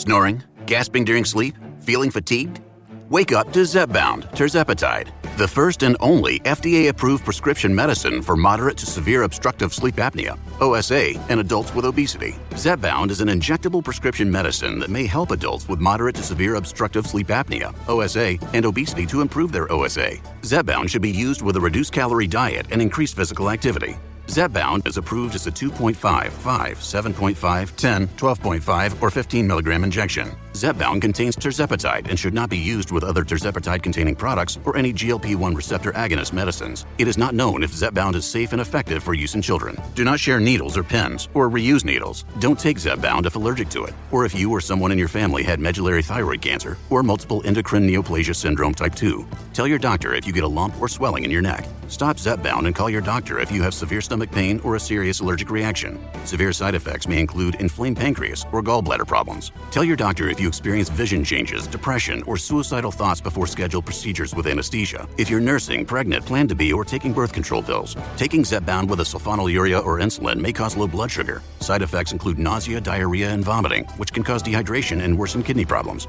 Snoring? Gasping during sleep? Feeling fatigued? Wake up to XBmt Tirzepatide, the first and only FDA-approved prescription medicine for moderate to severe obstructive sleep apnea, OSA, in adults with obesity. XBmt is an injectable prescription medicine that may help adults with moderate to severe obstructive sleep apnea, OSA, and obesity to improve their OSA. XBmt should be used with a reduced-calorie diet and increased physical activity. XBmt is approved as a 2.5, 5, 7.5, 10, 12.5, or 15 milligram injection. XBmt contains tirzepatide and should not be used with other tirzepatide-containing products or any GLP-1 receptor agonist medicines. It is not known if XBmt is safe and effective for use in children. Do not share needles or pens, or reuse needles. Don't take XBmt if allergic to it, or if you or someone in your family had medullary thyroid cancer or multiple endocrine neoplasia syndrome type 2. Tell your doctor if you get a lump or swelling in your neck. Stop XBmt and call your doctor if you have severe stomach pain or a serious allergic reaction. Severe side effects may include inflamed pancreas or gallbladder problems. Tell your doctor if you experience vision changes, depression, or suicidal thoughts before scheduled procedures with anesthesia. If you're nursing, pregnant, plan to be, or taking birth control pills. Taking XBmt with a sulfonylurea or insulin may cause low blood sugar. Side effects include nausea, diarrhea, and vomiting, which can cause dehydration and worsen kidney problems.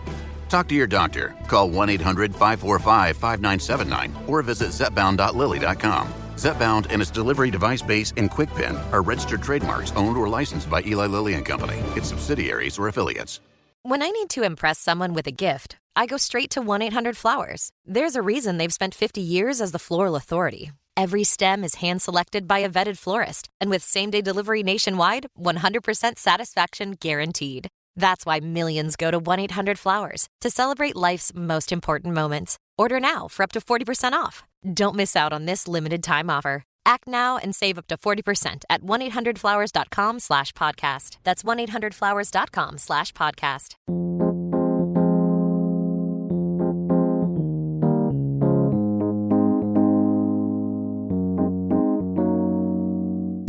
Talk to your doctor. Call 1-800-545-5979 or visit zepbound.lilly.com. Zepbound and its delivery device base in QuickPen are registered trademarks owned or licensed by Eli Lilly and Company, its subsidiaries or affiliates. When I need to impress someone with a gift, I go straight to 1-800-Flowers. There's a reason they've spent 50 years as the floral authority. Every stem is hand-selected by a vetted florist, and with same-day delivery nationwide, 100% satisfaction guaranteed. That's why millions go to 1-800-Flowers to celebrate life's most important moments. Order now for up to 40% off. Don't miss out on this limited time offer. Act now and save up to 40% at 1-800-Flowers.com/podcast. That's 1-800-Flowers.com/podcast.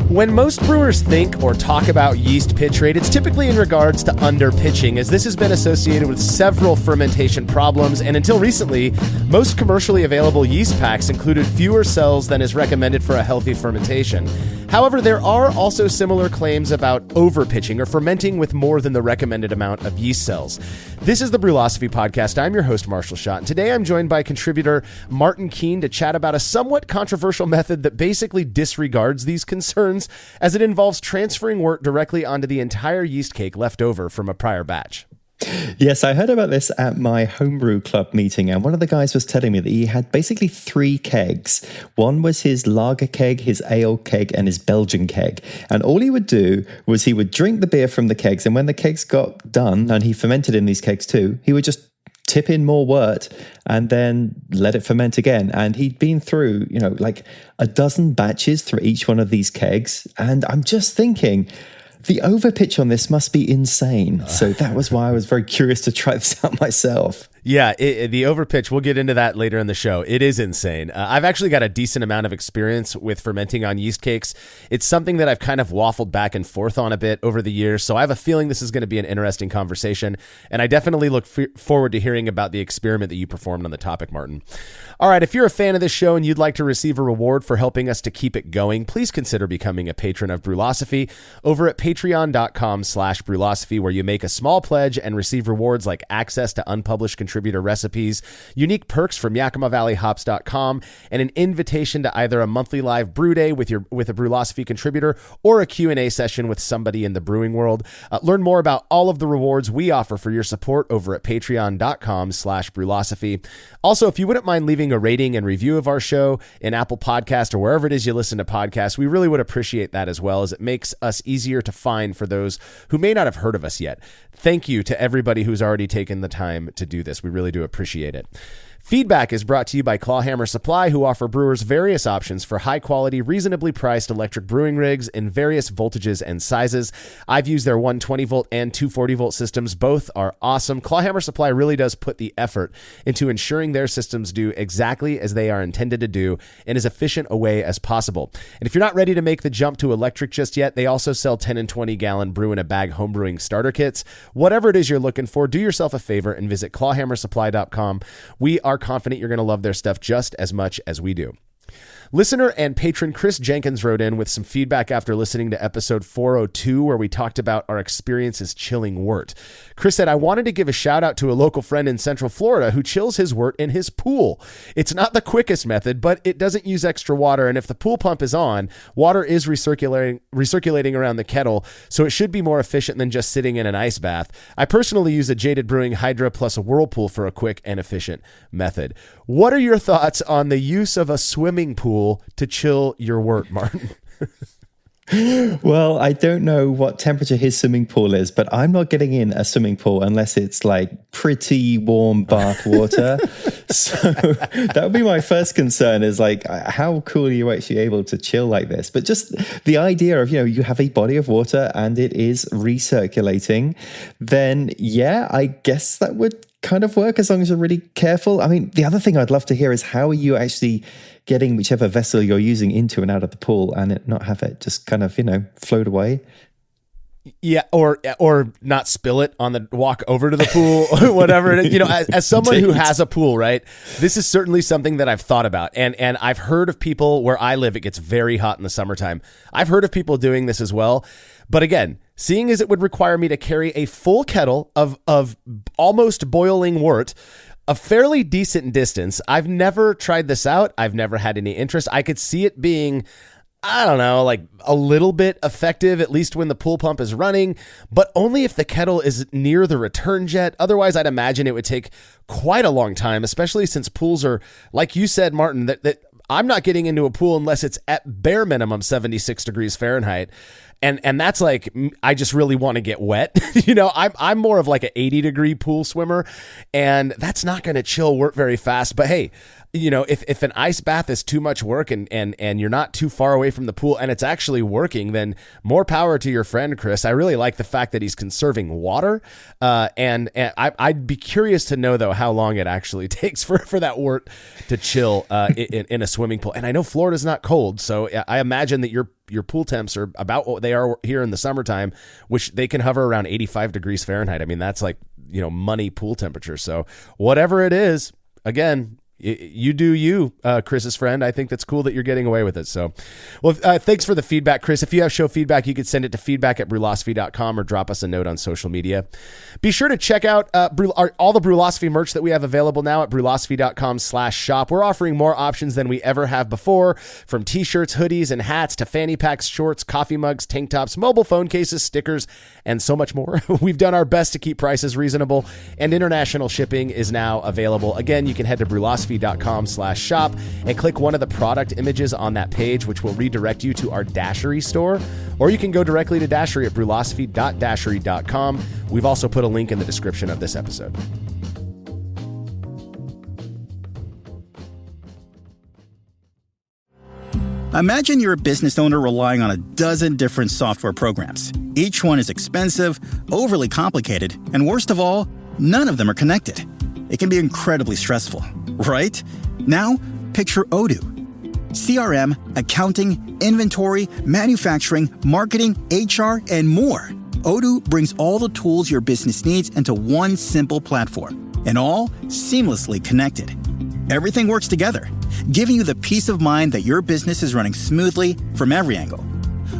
When most brewers think or talk about yeast pitch rate, it's typically in regards to under-pitching, as this has been associated with several fermentation problems, and until recently, most commercially available yeast packs included fewer cells than is recommended for a healthy fermentation. However, there are also similar claims about over-pitching or fermenting with more than the recommended amount of yeast cells. This is the Brülosophy podcast. I'm your host, Marshall Schott, and today I'm joined by contributor Martin Keene to chat about a somewhat controversial method that basically disregards these concerns, as it involves transferring wort directly onto the entire yeast cake left over from a prior batch. Yes, I heard about this at my homebrew club meeting, and one of the guys was telling me that he had basically 3 kegs. One was his lager keg, his ale keg, and his Belgian keg. And all he would do was he would drink the beer from the kegs, and when the kegs got done, and he fermented in these kegs too, he would just tip in more wort and then let it ferment again. And he'd been through, like a dozen batches through each one of these kegs. And I'm just thinking, the overpitch on this must be insane. So that was why I was very curious to try this out myself. Yeah, the overpitch, we'll get into that later in the show. It is insane. I've actually got a decent amount of experience with fermenting on yeast cakes. It's something that I've kind of waffled back and forth on a bit over the years, so I have a feeling this is going to be an interesting conversation, and I definitely look forward to hearing about the experiment that you performed on the topic, Martin. All right, if you're a fan of this show and you'd like to receive a reward for helping us to keep it going, please consider becoming a patron of Brülosophy over at patreon.com/Brülosophy, where you make a small pledge and receive rewards like access to unpublished contributor recipes, unique perks from YakimaValleyHops.com, and an invitation to either a monthly live brew day with a Brülosophy contributor or a Q&A session with somebody in the brewing world. Learn more about all of the rewards we offer for your support over at patreon.com/Brülosophy. Also, if you wouldn't mind leaving a rating and review of our show in Apple Podcast or wherever it is you listen to podcasts, we really would appreciate that, as well, as it makes us easier to find for those who may not have heard of us yet. Thank you to everybody who's already taken the time to do this. We really do appreciate it. Feedback is brought to you by Clawhammer Supply, who offer brewers various options for high-quality, reasonably priced electric brewing rigs in various voltages and sizes. I've used their 120-volt and 240-volt systems. Both are awesome. Clawhammer Supply really does put the effort into ensuring their systems do exactly as they are intended to do in as efficient a way as possible. And if you're not ready to make the jump to electric just yet, they also sell 10 and 20-gallon brew-in-a-bag homebrewing starter kits. Whatever it is you're looking for, do yourself a favor and visit clawhammersupply.com. We are confident you're going to love their stuff just as much as we do. Listener and patron Chris Jenkins wrote in with some feedback after listening to episode 402, where we talked about our experiences chilling wort. Chris said, I wanted to give a shout out to a local friend in Central Florida who chills his wort in his pool. It's not the quickest method, but it doesn't use extra water. And if the pool pump is on, water is recirculating around the kettle, so it should be more efficient than just sitting in an ice bath. I personally use a Jaded Brewing Hydra plus a Whirlpool for a quick and efficient method. What are your thoughts on the use of a swimming pool to chill your wort, Martin? Well, I don't know what temperature his swimming pool is, but I'm not getting in a swimming pool unless it's like pretty warm bath water. So that would be my first concern, is like, how cool are you actually able to chill like this? But just the idea of, you have a body of water and it is recirculating, then yeah, I guess that would kind of work as long as you're really careful. I mean, the other thing I'd love to hear is, how are you actually getting whichever vessel you're using into and out of the pool and not have it just kind of, float away? Yeah, or not spill it on the walk over to the pool, or whatever it is. As someone who has a pool, right? This is certainly something that I've thought about, and I've heard of people where I live. It gets very hot in the summertime. I've heard of people doing this as well, but again, seeing as it would require me to carry a full kettle of almost boiling wort a fairly decent distance. I've never tried this out. I've never had any interest. I could see it being, I don't know, like a little bit effective, at least when the pool pump is running, but only if the kettle is near the return jet. Otherwise, I'd imagine it would take quite a long time, especially since pools are, like you said, Martin, that I'm not getting into a pool unless it's at bare minimum 76 degrees Fahrenheit. And that's like, I just really want to get wet. I'm more of like an 80-degree pool swimmer, and that's not going to chill wort very fast. But hey, if an ice bath is too much work and you're not too far away from the pool and it's actually working, then more power to your friend, Chris. I really like the fact that he's conserving water. And I'd be curious to know, though, how long it actually takes for that wort to chill in a swimming pool. And I know Florida's not cold, so I imagine that your pool temps are about what they are here in the summertime, which they can hover around 85 degrees Fahrenheit. I mean, that's like, money pool temperature. So whatever it is, again, you do you, Chris's friend. I think that's cool that you're getting away with it. So, well, thanks for the feedback, Chris. If you have show feedback, you could send it to feedback@brulosophy.com or drop us a note on social media. Be sure to check out all the Brülosophy merch that we have available now at brulosophy.com/shop. We're offering more options than we ever have before, from t-shirts, hoodies, and hats to fanny packs, shorts, coffee mugs, tank tops, mobile phone cases, stickers, and so much more. We've done our best to keep prices reasonable, and international shipping is now available. Again, you can head to brulosophy.com/shop and click one of the product images on that page, which will redirect you to our Dashery store, or you can go directly to Dashery at brulosophy.dashery.com. We've also put a link in the description of this episode. Imagine you're a business owner relying on a dozen different software programs. Each one is expensive, overly complicated, and worst of all, none of them are connected. It can be incredibly stressful, right? Now, picture Odoo. CRM, accounting, inventory, manufacturing, marketing, HR, and more. Odoo brings all the tools your business needs into one simple platform, and all seamlessly connected. Everything works together, giving you the peace of mind that your business is running smoothly from every angle.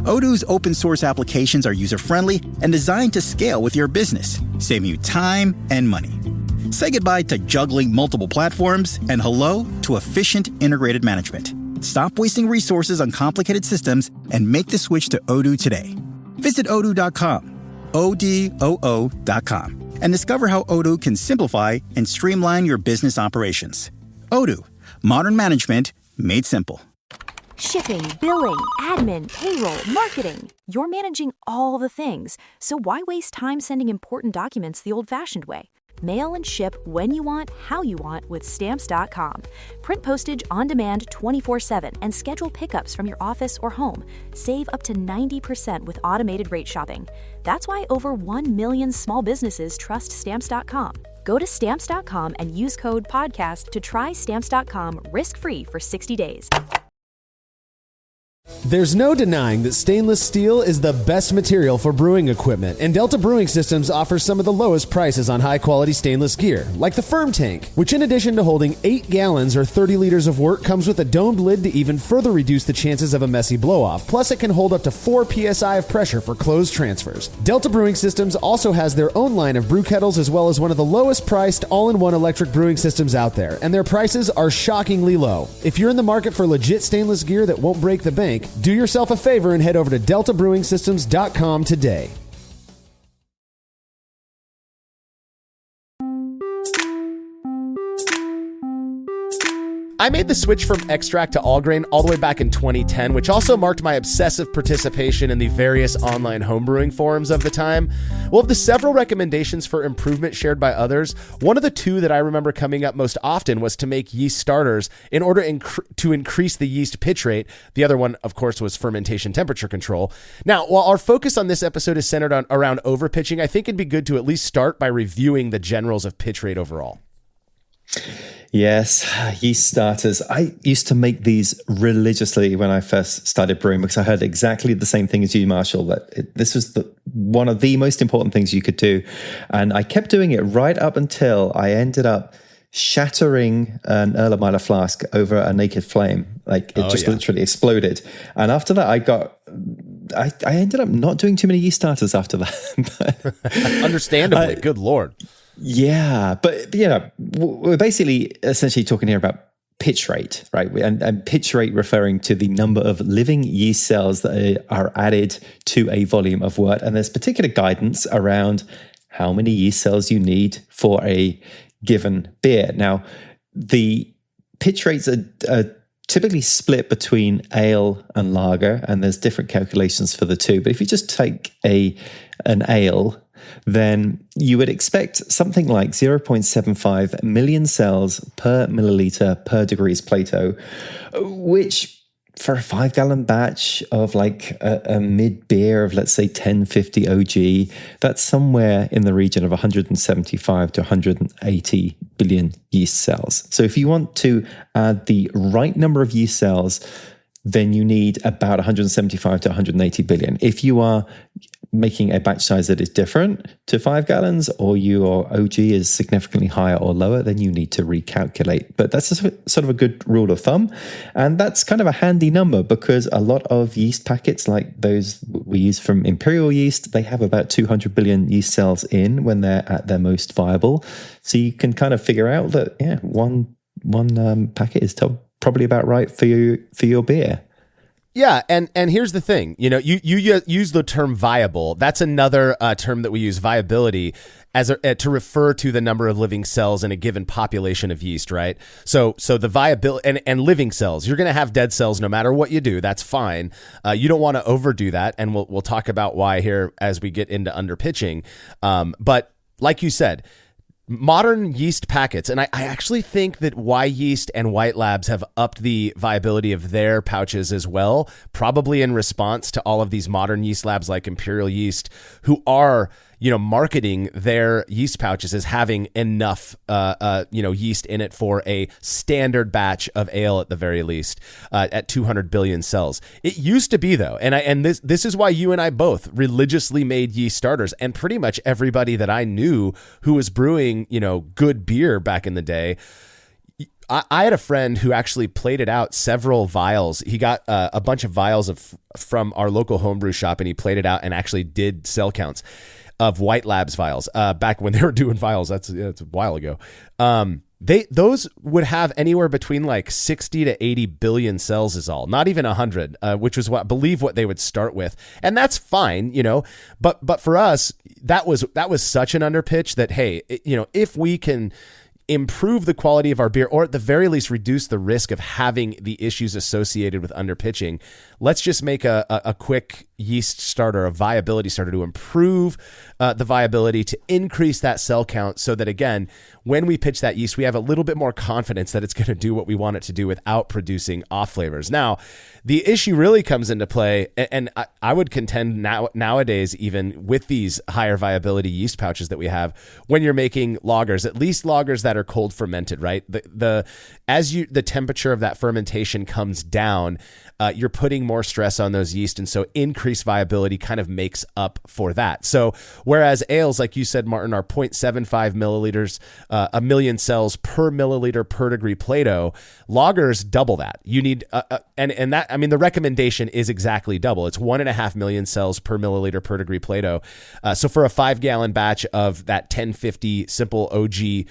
Odoo's open source applications are user-friendly and designed to scale with your business, saving you time and money. Say goodbye to juggling multiple platforms and hello to efficient integrated management. Stop wasting resources on complicated systems and make the switch to Odoo today. Visit odoo.com, ODOO.com, and discover how Odoo can simplify and streamline your business operations. Odoo, modern management made simple. Shipping, billing, admin, payroll, marketing. You're managing all the things, so why waste time sending important documents the old-fashioned way? Mail and ship when you want, how you want with Stamps.com. Print postage on demand 24/7 and schedule pickups from your office or home. Save up to 90% with automated rate shopping. That's why over 1 million small businesses trust Stamps.com. Go to Stamps.com and use code PODCAST to try Stamps.com risk-free for 60 days. There's no denying that stainless steel is the best material for brewing equipment, and Delta Brewing Systems offers some of the lowest prices on high-quality stainless gear, like the Fermenting, which in addition to holding 8 gallons or 30 liters of wort, comes with a domed lid to even further reduce the chances of a messy blow-off. Plus, it can hold up to 4 psi of pressure for closed transfers. Delta Brewing Systems also has their own line of brew kettles, as well as one of the lowest-priced all-in-one electric brewing systems out there, and their prices are shockingly low. If you're in the market for legit stainless gear that won't break the bank, do yourself a favor and head over to deltabrewingsystems.com today. I made the switch from extract to all grain all the way back in 2010, which also marked my obsessive participation in the various online homebrewing forums of the time. Well, of the several recommendations for improvement shared by others, one of the two that I remember coming up most often was to make yeast starters in order to increase the yeast pitch rate. The other one, of course, was fermentation temperature control. Now, while our focus on this episode is centered around overpitching, I think it'd be good to at least start by reviewing the generals of pitch rate overall. Yes, yeast starters. I used to make these religiously when I first started brewing because I heard exactly the same thing as you, Marshall, that this was one of the most important things you could do. And I kept doing it right up until I ended up shattering an Erlenmeyer flask over a naked flame. Like it literally exploded. And after that, I ended up not doing too many yeast starters after that. Understandably, good Lord. Yeah, but we're basically essentially talking here about pitch rate, right? And pitch rate referring to the number of living yeast cells that are added to a volume of wort. And there's particular guidance around how many yeast cells you need for a given beer. Now, the pitch rates are typically split between ale and lager, and there's different calculations for the two. But if you just take an ale, then you would expect something like 0.75 million cells per milliliter per degrees Plato, which for a 5-gallon batch of like a mid beer of, let's say, 1050 OG, that's somewhere in the region of 175 to 180 billion yeast cells. So if you want to add the right number of yeast cells, then you need about 175 to 180 billion. If you are making a batch size that is different to 5 gallons, or your OG is significantly higher or lower, then you need to recalculate. But that's sort of a good rule of thumb. And that's kind of a handy number because a lot of yeast packets like those we use from Imperial Yeast, they have about 200 billion yeast cells in when they're at their most viable. So you can kind of figure out that, one packet is probably about right for your beer. Yeah, and here's the thing. You use the term viable. That's another term that we use, viability, as to refer to the number of living cells in a given population of yeast, right? So the viability and living cells, you're going to have dead cells no matter what you do. That's fine. You don't want to overdo that, and we'll talk about why here as we get into underpitching. But like you said, modern yeast packets, and I actually think that Y Yeast and White Labs have upped the viability of their pouches as well, probably in response to all of these modern yeast labs like Imperial Yeast, who are marketing their yeast pouches as having enough yeast in it for a standard batch of ale at the very least, at 200 billion cells. It used to be though, and this is why you and I both religiously made yeast starters, and pretty much everybody that I knew who was brewing good beer back in the day. I had a friend who actually plated out several vials. He got a bunch of vials from our local homebrew shop, and he plated out and actually did cell counts of White Labs vials back when they were doing vials. That's a while ago. Those would have anywhere between like 60 to 80 billion cells is all, not even 100, which was what they would start with. And that's fine, but for us, that was such an underpitch that, hey, if we can improve the quality of our beer, or at the very least reduce the risk of having the issues associated with underpitching, let's just make a quick yeast starter, a viability starter, to improve the viability, to increase that cell count, so that again, when we pitch that yeast, we have a little bit more confidence that it's going to do what we want it to do without producing off flavors. Now, the issue really comes into play, and I would contend nowadays, even with these higher viability yeast pouches that we have, when you're making lagers, at least lagers that that are cold fermented, right? The temperature of that fermentation comes down, you're putting more stress on those yeast, and so increased viability kind of makes up for that. So whereas ales, like you said, Martin, are 0.75 milliliters, a million cells per milliliter per degree Plato, lagers double that. You need, and that, I mean, the recommendation is exactly double. It's 1.5 million cells per milliliter per degree Plato. So for a 5-gallon batch of that 1050 simple OG,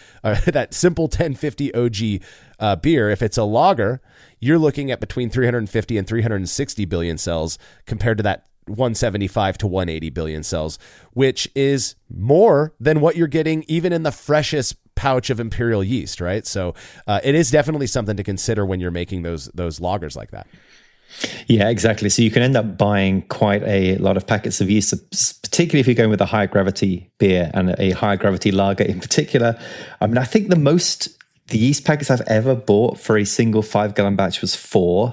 that simple 1050 OG beer, if it's a lager, you're looking at between 350 and 360 billion cells compared to that 175 to 180 billion cells, which is more than what you're getting even in the freshest pouch of imperial yeast, right? So it is definitely something to consider when you're making those lagers like that. Yeah, exactly. So you can end up buying quite a lot of packets of yeast, particularly if you're going with a high gravity beer and a high gravity lager in particular. I mean, I think the yeast packets I've ever bought for a single 5-gallon batch was 4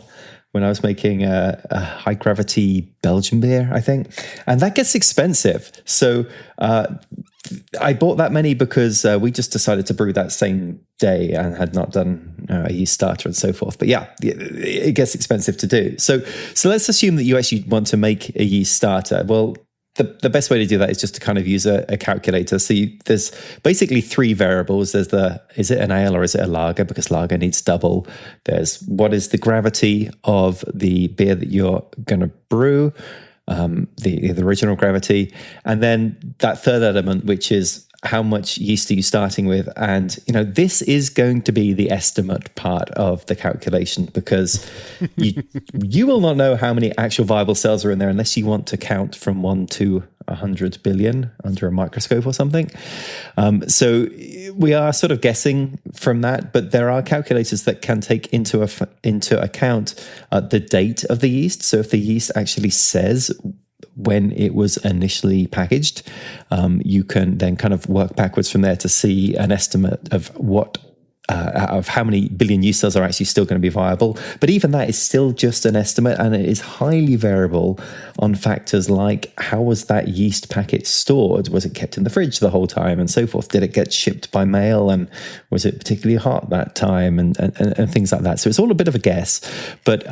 when I was making a high gravity Belgian beer, I think. And that gets expensive. So I bought that many because we just decided to brew that same day and had not done a yeast starter and so forth. But yeah, it gets expensive to do. So let's assume that you actually want to make a yeast starter. Well, the best way to do that is just to kind of use a calculator. So there's basically 3 variables. There's is it an ale or is it a lager? Because lager needs double. There's what is the gravity of the beer that you're going to brew, the original gravity. And then that third element, which is how much yeast are you starting with? And, this is going to be the estimate part of the calculation, because you will not know how many actual viable cells are in there unless you want to count from 1 to 100 billion under a microscope or something. So we are sort of guessing from that, but there are calculators that can take into account the date of the yeast. So if the yeast actually says when it was initially packaged, you can then kind of work backwards from there to see an estimate of of how many billion yeast cells are actually still going to be viable. But even that is still just an estimate, and it is highly variable on factors like how was that yeast packet stored? Was it kept in the fridge the whole time and so forth? Did it get shipped by mail, and was it particularly hot that time, and things like that? So it's all a bit of a guess, but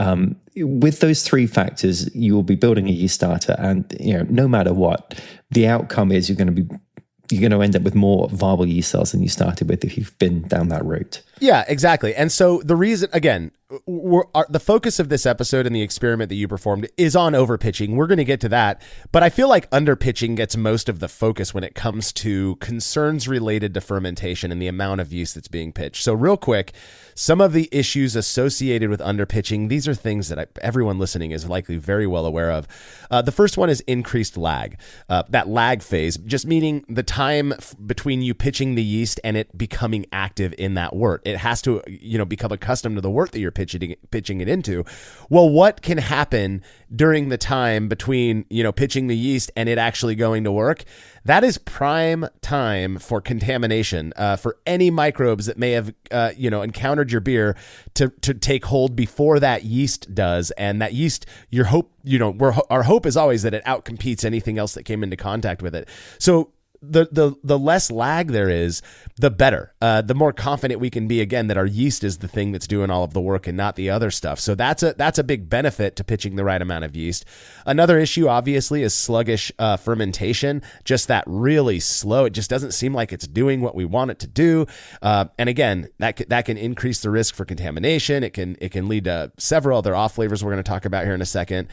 with those 3 factors, you will be building a yeast starter, and no matter what, the outcome is you're going to end up with more viable yeast cells than you started with if you've been down that route. Yeah, exactly. And so the reason, again, the focus of this episode and the experiment that you performed is on overpitching. We're going to get to that, but I feel like underpitching gets most of the focus when it comes to concerns related to fermentation and the amount of yeast that's being pitched. So real quick, some of the issues associated with underpitching, these are things that everyone listening is likely very well aware of. The first one is increased lag. That lag phase, just meaning the time between you pitching the yeast and it becoming active in that wort. It has to, become accustomed to the wort that you're pitching it into. Well, what can happen during the time between, pitching the yeast and it actually going to work? That is prime time for contamination, for any microbes that may have, encountered your beer to take hold before that yeast does. And that yeast, our hope is always that it outcompetes anything else that came into contact with it. So the less lag there is, the better. The more confident we can be, again, that our yeast is the thing that's doing all of the work and not the other stuff. So that's a big benefit to pitching the right amount of yeast. Another issue, obviously, is sluggish fermentation. Just that really slow. It just doesn't seem like it's doing what we want it to do. And again, that can increase the risk for contamination. It can lead to several other off flavors we're going to talk about here in a second.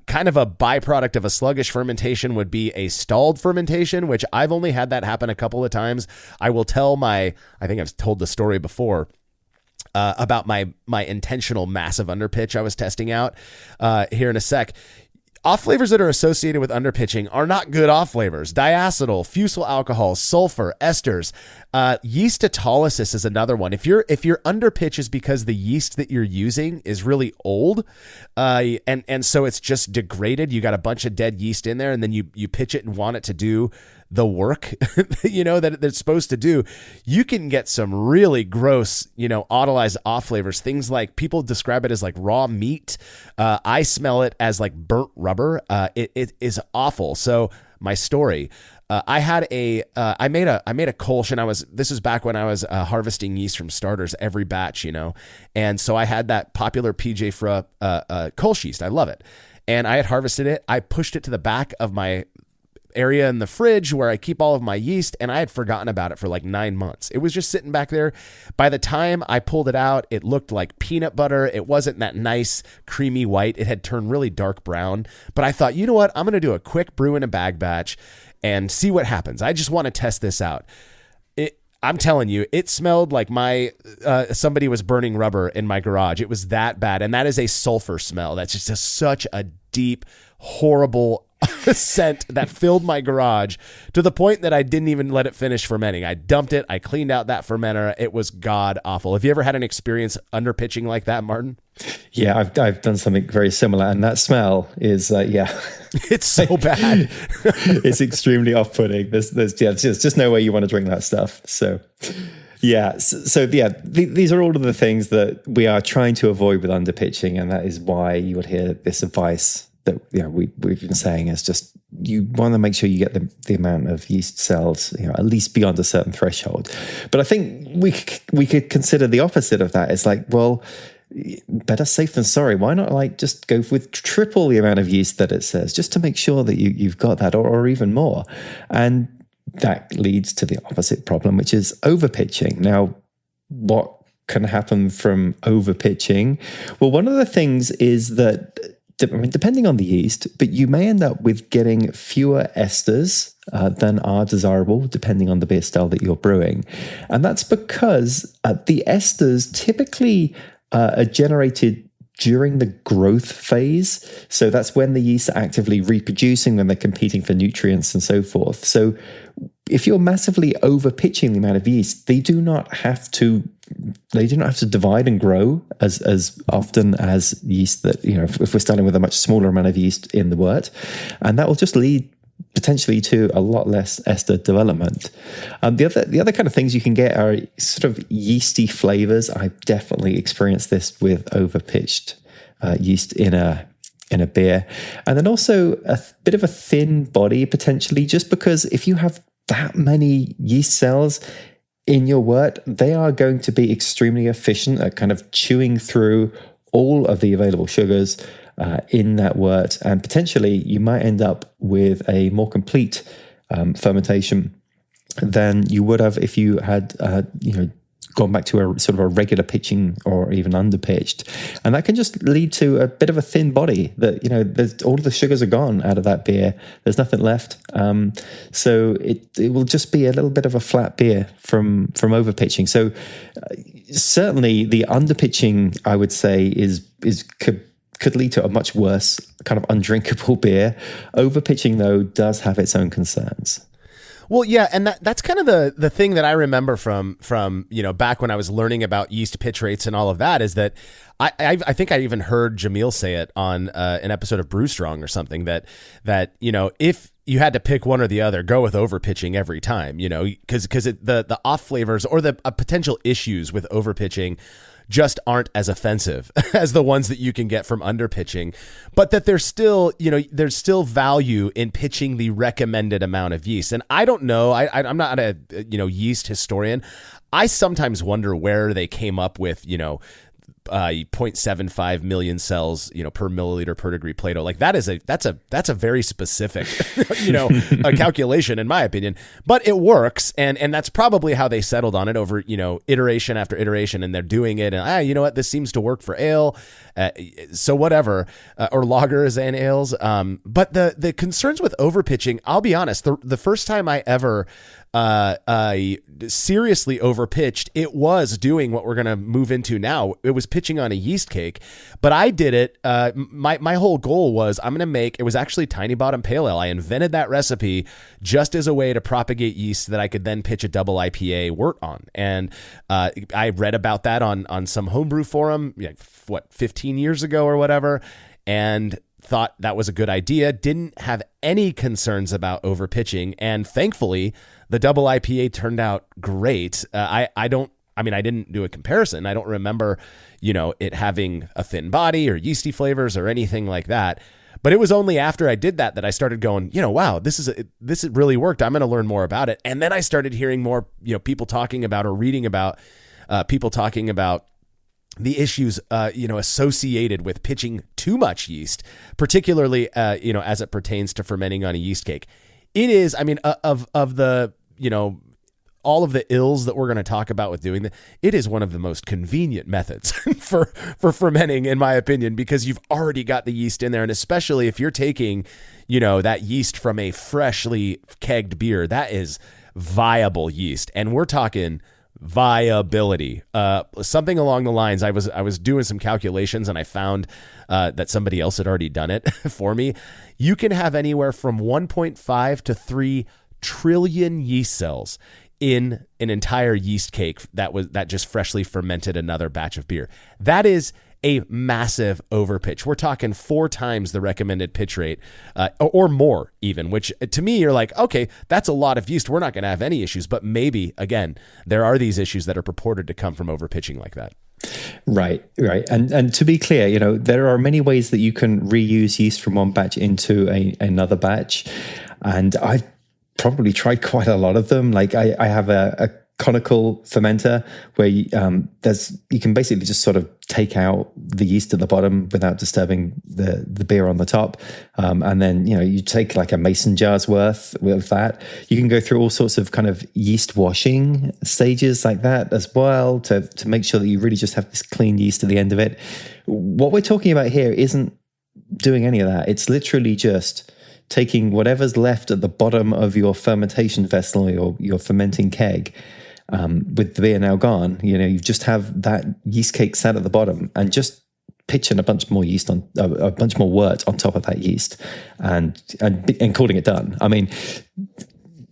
Kind of a byproduct of a sluggish fermentation would be a stalled fermentation, which I've only had that happen a couple of times. I will tell I think I've told the story before, about my intentional massive underpitch I was testing out here in a sec. Off flavors that are associated with underpitching are not good off flavors. Diacetyl, fusel alcohol, sulfur, esters. Yeast autolysis is another one. If your underpitch is because the yeast that you're using is really old, and so it's just degraded, you got a bunch of dead yeast in there, and then you pitch it and want it to do the work, that it's supposed to do, you can get some really gross, autolyzed off flavors. Things like, people describe it as like raw meat. I smell it as like burnt rubber. It is awful. So my story, I made a Kolsch, and this was back when I was harvesting yeast from starters every batch, and so I had that popular PJ Fra Kolsch yeast. I love it, and I had harvested it. I pushed it to the back of my area in the fridge where I keep all of my yeast, and I had forgotten about it for like 9 months. It was just sitting back there. By the time I pulled it out, it looked like peanut butter. It wasn't that nice creamy white. It had turned really dark brown. But I thought, you know what? I'm going to do a quick brew in a bag batch and see what happens. I just want to test this out. I'm telling you, it smelled like somebody was burning rubber in my garage. It was that bad. And that is a sulfur smell. That's just such a deep, horrible scent that filled my garage to the point that I didn't even let it finish fermenting. I dumped it. I cleaned out that fermenter. It was god awful. Have you ever had an experience under pitching like that, Martin? Yeah, I've done something very similar, and that smell is it's so bad. It's extremely off-putting. There's just no way you want to drink that stuff. So these are all of the things that we are trying to avoid with underpitching, and that is why you would hear this advice that we've been saying is just you want to make sure you get the amount of yeast cells at least beyond a certain threshold. But I think we could consider the opposite of that. It's like, well, better safe than sorry. Why not just go with triple the amount of yeast that it says, just to make sure that you've got that, or even more. And that leads to the opposite problem, which is overpitching. Now, what can happen from overpitching? Well, one of the things is that, depending on the yeast, but you may end up with getting fewer esters than are desirable, depending on the beer style that you're brewing. And that's because the esters typically are generated during the growth phase. So that's when the yeast are actively reproducing, when they're competing for nutrients and so forth. So if you're massively overpitching the amount of yeast, they do not have to divide and grow as often as yeast that, if we're starting with a much smaller amount of yeast in the wort, and that will just lead potentially to a lot less ester development. The other kind of things you can get are sort of yeasty flavors. I've definitely experienced this with overpitched yeast in a beer, and then also a bit of a thin body potentially, just because if you have that many yeast cells in your wort, they are going to be extremely efficient at kind of chewing through all of the available sugars in that wort, and potentially you might end up with a more complete fermentation than you would have if you had gone back to a sort of a regular pitching or even underpitched. And that can just lead to a bit of a thin body that, there's, all of the sugars are gone out of that beer. There's nothing left. So it will just be a little bit of a flat beer from overpitching. So certainly the underpitching, I would say, could lead to a much worse kind of undrinkable beer. Overpitching, though, does have its own concerns. Well, yeah, and that's kind of the thing that I remember from back when I was learning about yeast pitch rates and all of that, is that I think I even heard Jamil say it on an episode of Brew Strong or something, that if you had to pick one or the other, go with overpitching every time, because the off flavors or the potential issues with overpitching just aren't as offensive as the ones that you can get from underpitching, but that there's still value in pitching the recommended amount of yeast. And I don't know, I'm not a yeast historian. I sometimes wonder where they came up with 0.75 million cells, per milliliter per degree Plato. Like that's a very specific, a calculation in my opinion, but it works. And that's probably how they settled on it over, iteration after iteration, and they're doing it. And you know what, this seems to work for ale. So whatever, or lagers and ales. But the concerns with overpitching, I'll be honest, the first time I ever seriously overpitched, it was doing what we're going to move into now. It was pitching on a yeast cake, but I did it. My whole goal was it was actually Tiny Bottom Pale Ale. I invented that recipe just as a way to propagate yeast that I could then pitch a double IPA wort on. And I read about that on some homebrew forum, 15 years ago or whatever, and thought that was a good idea. Didn't have any concerns about overpitching, and thankfully the double IPA turned out great. I didn't do a comparison. I don't remember, it having a thin body or yeasty flavors or anything like that. But it was only after I did that I started going, wow, this really worked. I'm going to learn more about it. And then I started hearing more, people talking about or reading about people talking about the issues, associated with pitching too much yeast, particularly, as it pertains to fermenting on a yeast cake. It is, of the, all of the ills that we're going to talk about with doing that, it is one of the most convenient methods for fermenting, in my opinion, because you've already got the yeast in there. And especially if you're taking, that yeast from a freshly kegged beer, that is viable yeast. And we're talking viability, something along the lines. I was doing some calculations and I found that somebody else had already done it for me. You can have anywhere from 1.5 to 3 trillion yeast cells in an entire yeast cake that just freshly fermented another batch of beer. That is a massive overpitch. We're talking 4 times the recommended pitch rate, or more even, which to me, you're like, okay, that's a lot of yeast. We're not going to have any issues, but maybe, again, there are these issues that are purported to come from overpitching like that. Right. And to be clear, there are many ways that you can reuse yeast from one batch into another batch. And I've probably tried quite a lot of them. Like I have a conical fermenter where you can basically just sort of take out the yeast at the bottom without disturbing the beer on the top. And then, you take like a mason jar's worth with that. You can go through all sorts of kind of yeast washing stages like that as well to make sure that you really just have this clean yeast at the end of it. What we're talking about here isn't doing any of that. It's literally just taking whatever's left at the bottom of your fermentation vessel or your fermenting keg, with the beer now gone. You just have that yeast cake sat at the bottom and just pitching a bunch more yeast on a bunch more wort on top of that yeast and calling it done.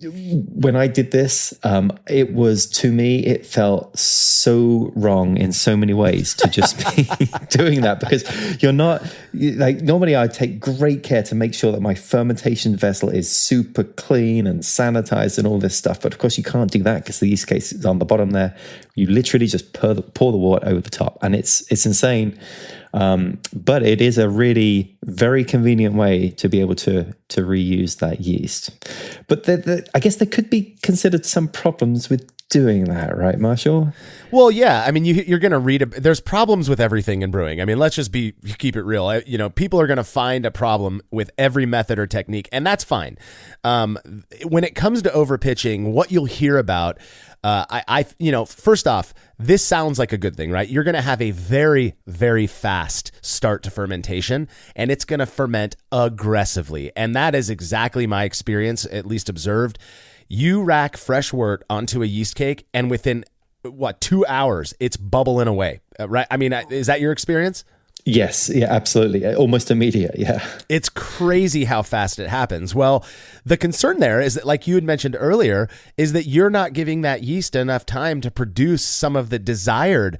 When I did this, it felt so wrong in so many ways to just be doing that, because you're not like, normally I take great care to make sure that my fermentation vessel is super clean and sanitized and all this stuff. But of course you can't do that because the yeast cake is on the bottom there. You literally just pour the wort over the top, and it's insane. But it is a really very convenient way to be able to reuse that yeast. But I guess there could be considered some problems with doing that, right, Marshall? Well, yeah. You're going to read there's problems with everything in brewing. Let's just keep it real. People are going to find a problem with every method or technique, and that's fine. When it comes to overpitching, what you'll hear about, first off, this sounds like a good thing, right? You're going to have a very, very fast start to fermentation, and it's going to ferment aggressively. And that is exactly my experience, at least observed. You rack fresh wort onto a yeast cake, and within 2 hours, it's bubbling away, right? Is that your experience? Yes, yeah, absolutely. Almost immediate, yeah. It's crazy how fast it happens. Well, the concern there is that, like you had mentioned earlier, is that you're not giving that yeast enough time to produce some of the desired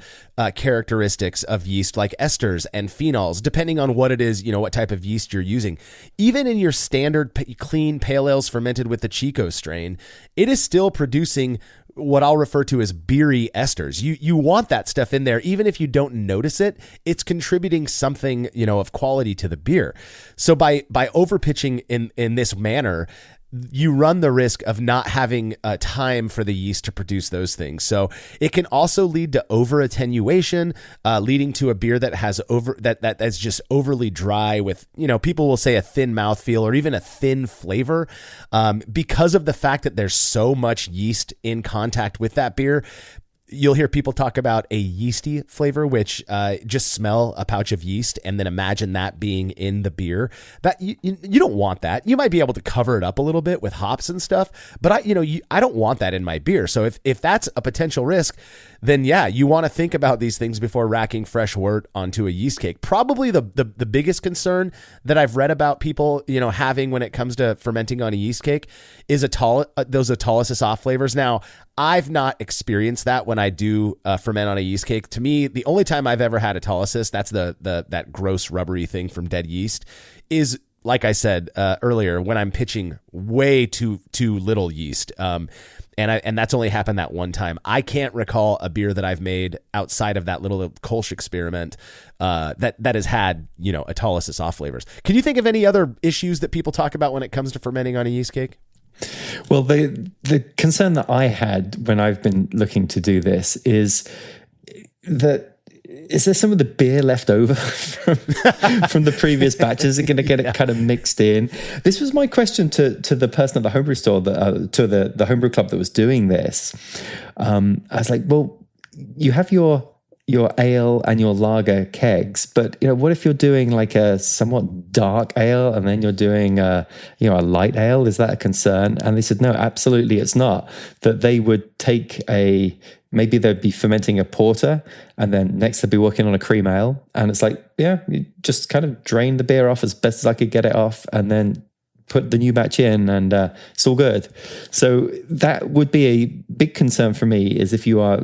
characteristics of yeast, like esters and phenols, depending on what it is, what type of yeast you're using. Even in your standard clean pale ales fermented with the Chico strain, it is still producing what I'll refer to as beery esters. You want that stuff in there. Even if you don't notice it, it's contributing something, of quality to the beer. So by overpitching in this manner, you run the risk of not having time for the yeast to produce those things. So it can also lead to over attenuation, leading to a beer that has that's just overly dry with, people will say a thin mouthfeel or even a thin flavor, because of the fact that there's so much yeast in contact with that beer. You'll hear people talk about a yeasty flavor, which just smell a pouch of yeast and then imagine that being in the beer. That you don't want that. You might be able to cover it up a little bit with hops and stuff, but I don't want that in my beer. So if that's a potential risk, then yeah, you want to think about these things before racking fresh wort onto a yeast cake. Probably the biggest concern that I've read about people having when it comes to fermenting on a yeast cake is those autolysis off flavors. Now, I've not experienced that when I do ferment on a yeast cake. To me, the only time I've ever had autolysis, that's that gross rubbery thing from dead yeast, is, like I said earlier, when I'm pitching way too little yeast. And that's only happened that one time. I can't recall a beer that I've made outside of that little Kolsch experiment that has had, autolysis off flavors. Can you think of any other issues that people talk about when it comes to fermenting on a yeast cake? Well, the concern that I had when I've been looking to do this is that is there some of the beer left over from the previous batches? Are going to get it kind of mixed in? This was my question to the person at the homebrew store, to the homebrew club that was doing this. I was like, well, you have your ale and your lager kegs, but what if you're doing like a somewhat dark ale and then you're doing a light ale? Is that a concern? And they said, no, absolutely, it's not. That they would take maybe they'd be fermenting a porter and then next they'd be working on a cream ale. And it's like, you just kind of drain the beer off as best as I could get it off and then put the new batch in and it's all good. So that would be a big concern for me, is if you are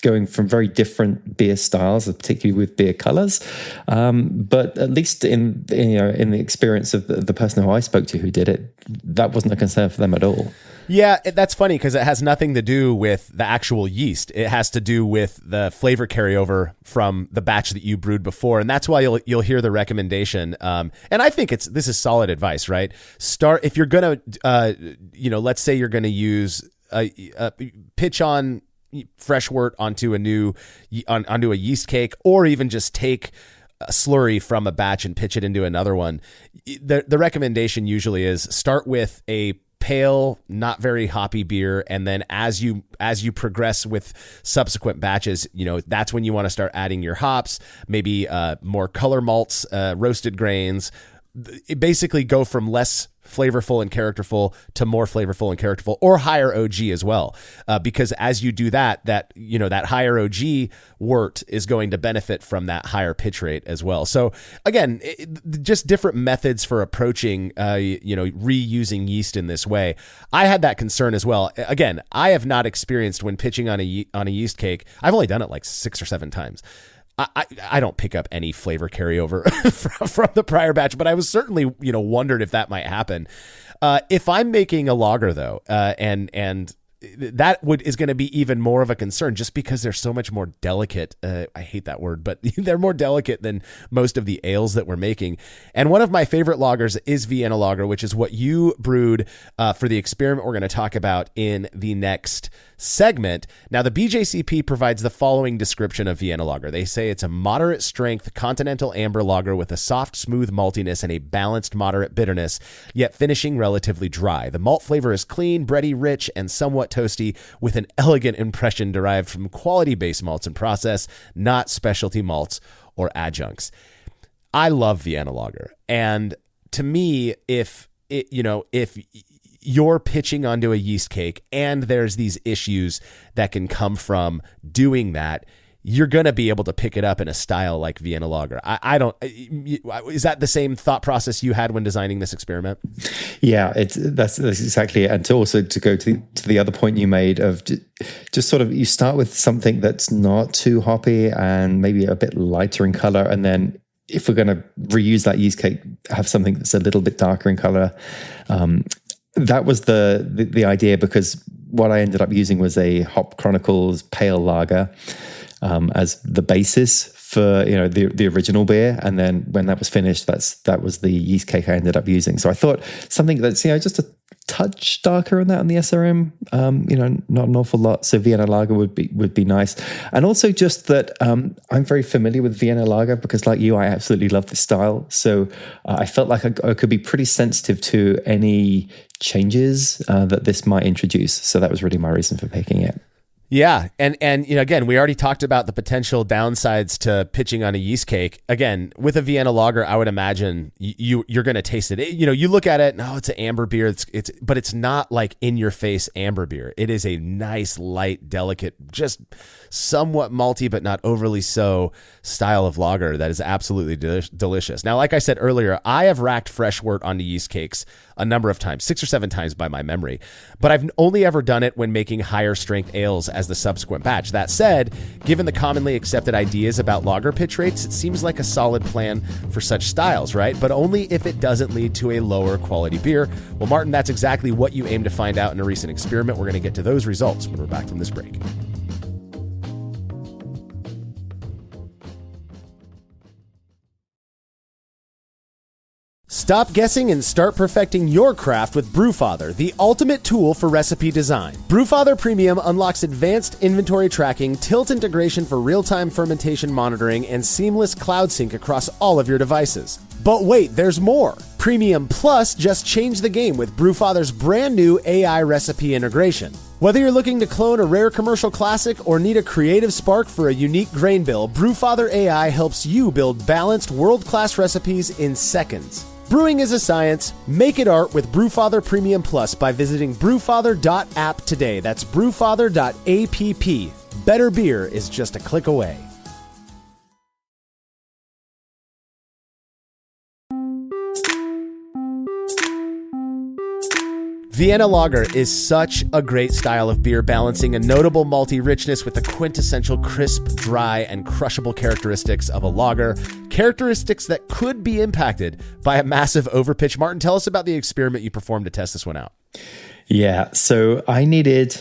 going from very different beer styles, particularly with beer colors. But at least in the experience of the person who I spoke to who did it, that wasn't a concern for them at all. Yeah, that's funny because it has nothing to do with the actual yeast. It has to do with the flavor carryover from the batch that you brewed before, and that's why you'll hear the recommendation. And I think this is solid advice, right? Start if you're gonna, let's say you're gonna use pitch on fresh wort onto a yeast cake, or even just take a slurry from a batch and pitch it into another one. The recommendation usually is start with a pale, not very hoppy beer, and then as you progress with subsequent batches, that's when you want to start adding your hops, maybe more color malts, roasted grains. Basically go from less flavorful and characterful to more flavorful and characterful, or higher OG as well. Because as you do that higher OG wort is going to benefit from that higher pitch rate as well. So again, just different methods for approaching, reusing yeast in this way. I had that concern as well. Again, I have not experienced when pitching on a yeast cake. I've only done it like 6 or 7 times. I don't pick up any flavor carryover from the prior batch, but I was certainly, wondered if that might happen. If I'm making a lager though, and that is going to be even more of a concern just because they're so much more delicate. I hate that word, but they're more delicate than most of the ales that we're making. And one of my favorite lagers is Vienna lager, which is what you brewed for the experiment we're going to talk about in the next segment. Now, the BJCP provides the following description of Vienna lager. They say it's a moderate strength continental amber lager with a soft, smooth maltiness and a balanced moderate bitterness, yet finishing relatively dry. The malt flavor is clean, bready, rich, and somewhat toasty, with an elegant impression derived from quality base malts and process, not specialty malts or adjuncts. I love Vienna lager. And to me, if you're pitching onto a yeast cake and there's these issues that can come from doing that, you're going to be able to pick it up in a style like Vienna lager. Is that the same thought process you had when designing this experiment? Yeah, that's exactly it. And also to go to the other point you made of just sort of, you start with something that's not too hoppy and maybe a bit lighter in color. And then if we're going to reuse that yeast cake, have something that's a little bit darker in color. That was the idea, because what I ended up using was a Hop Chronicles pale lager as the basis for the original beer, and then when that was finished, that was the yeast cake I ended up using. So I thought something that's just a touch darker than that on the SRM, not an awful lot. So Vienna lager would be nice, and also just that I'm very familiar with Vienna lager because, like you, I absolutely love this style. So I felt like I could be pretty sensitive to any changes that this might introduce. So that was really my reason for picking it. Yeah. And again, we already talked about the potential downsides to pitching on a yeast cake. Again, with a Vienna lager, I would imagine you're going to taste it. You look at it, it's an amber beer. But it's not like in your face amber beer. It is a nice, light, delicate, just somewhat malty, but not overly so style of lager that is absolutely delicious. Now, like I said earlier, I have racked fresh wort onto yeast cakes a number of times, 6 or 7 times by my memory. But I've only ever done it when making higher strength ales as the subsequent batch. That said, given the commonly accepted ideas about lager pitch rates, it seems like a solid plan for such styles, right? But only if it doesn't lead to a lower quality beer. Well, Martin, that's exactly what you aim to find out in a recent experiment. We're going to get to those results when we're back from this break. Stop guessing and start perfecting your craft with Brewfather, the ultimate tool for recipe design. Brewfather Premium unlocks advanced inventory tracking, tilt integration for real-time fermentation monitoring, and seamless cloud sync across all of your devices. But wait, there's more. Premium Plus just changed the game with Brewfather's brand new AI recipe integration. Whether you're looking to clone a rare commercial classic or need a creative spark for a unique grain bill, Brewfather AI helps you build balanced, world-class recipes in seconds. Brewing is a science. Make it art with Brewfather Premium Plus by visiting brewfather.app today. That's brewfather.app. Better beer is just a click away. Vienna Lager is such a great style of beer, balancing a notable malty richness with the quintessential crisp, dry, and crushable characteristics of a lager, characteristics that could be impacted by a massive overpitch. Martin, tell us about the experiment you performed to test this one out. Yeah, so I needed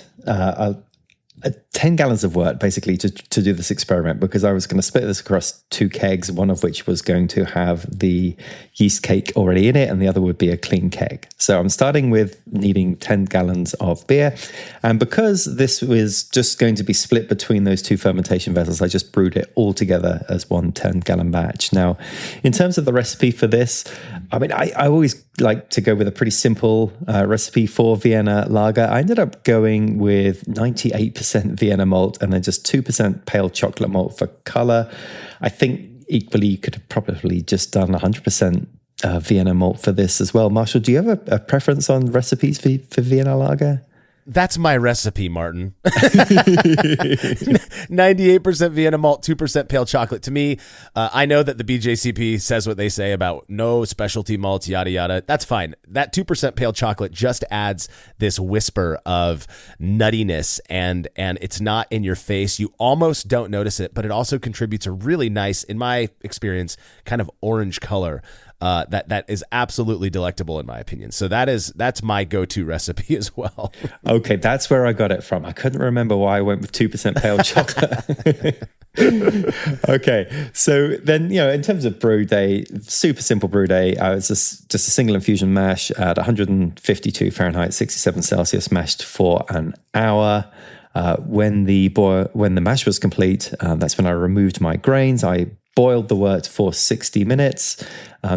10 gallons of wort basically to do this experiment, because I was going to split this across 2 kegs, one of which was going to have the yeast cake already in it and the other would be a clean keg. So I'm starting with needing 10 gallons of beer, and because this was just going to be split between those 2 fermentation vessels, I just brewed it all together as one 10-gallon batch. Now, in terms of the recipe for this, I mean, I always like to go with a pretty simple recipe for Vienna Lager. I ended up going with 98% Vienna malt and then just 2% pale chocolate malt for color. I think equally you could have probably just done 100% Vienna malt for this as well. Marshall, do you have a preference on recipes for Vienna Lager? That's my recipe, Martin. 98% Vienna malt, 2% pale chocolate. To me, I know that the BJCP says what they say about no specialty malts, yada, yada. That's fine. That 2% pale chocolate just adds this whisper of nuttiness, and it's not in your face. You almost don't notice it, but it also contributes a really nice, in my experience, kind of orange color. That is absolutely delectable in my opinion. So that's my go-to recipe as well. Okay, that's where I got it from. I couldn't remember why I went with 2% pale chocolate. Okay, so then, in terms of brew day, super simple brew day. I was just a single infusion mash at 152 Fahrenheit, 67 Celsius, mashed for an hour. When the mash was complete, that's when I removed my grains. I boiled the wort for 60 minutes,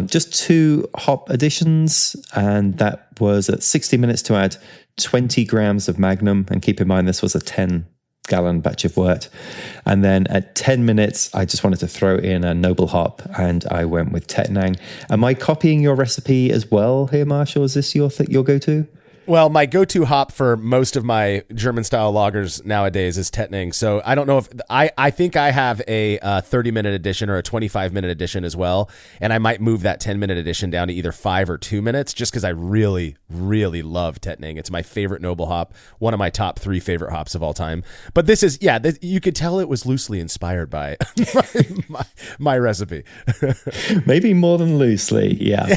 just 2 hop additions, and that was at 60 minutes to add 20 grams of Magnum. And keep in mind, this was a 10-gallon batch of wort. And then at 10 minutes, I just wanted to throw in a noble hop, and I went with Tettnang. Am I copying your recipe as well here, Marshall? Is this your go-to? Well, my go-to hop for most of my German-style lagers nowadays is Tettnang. So I don't know if I think I have a 30-minute edition or a 25-minute edition as well, and I might move that 10-minute edition down to either 5 or 2 minutes, just because I really, really love Tettnang. It's my favorite noble hop, one of my top 3 favorite hops of all time. But this is, you could tell it was loosely inspired by my recipe. Maybe more than loosely, yeah.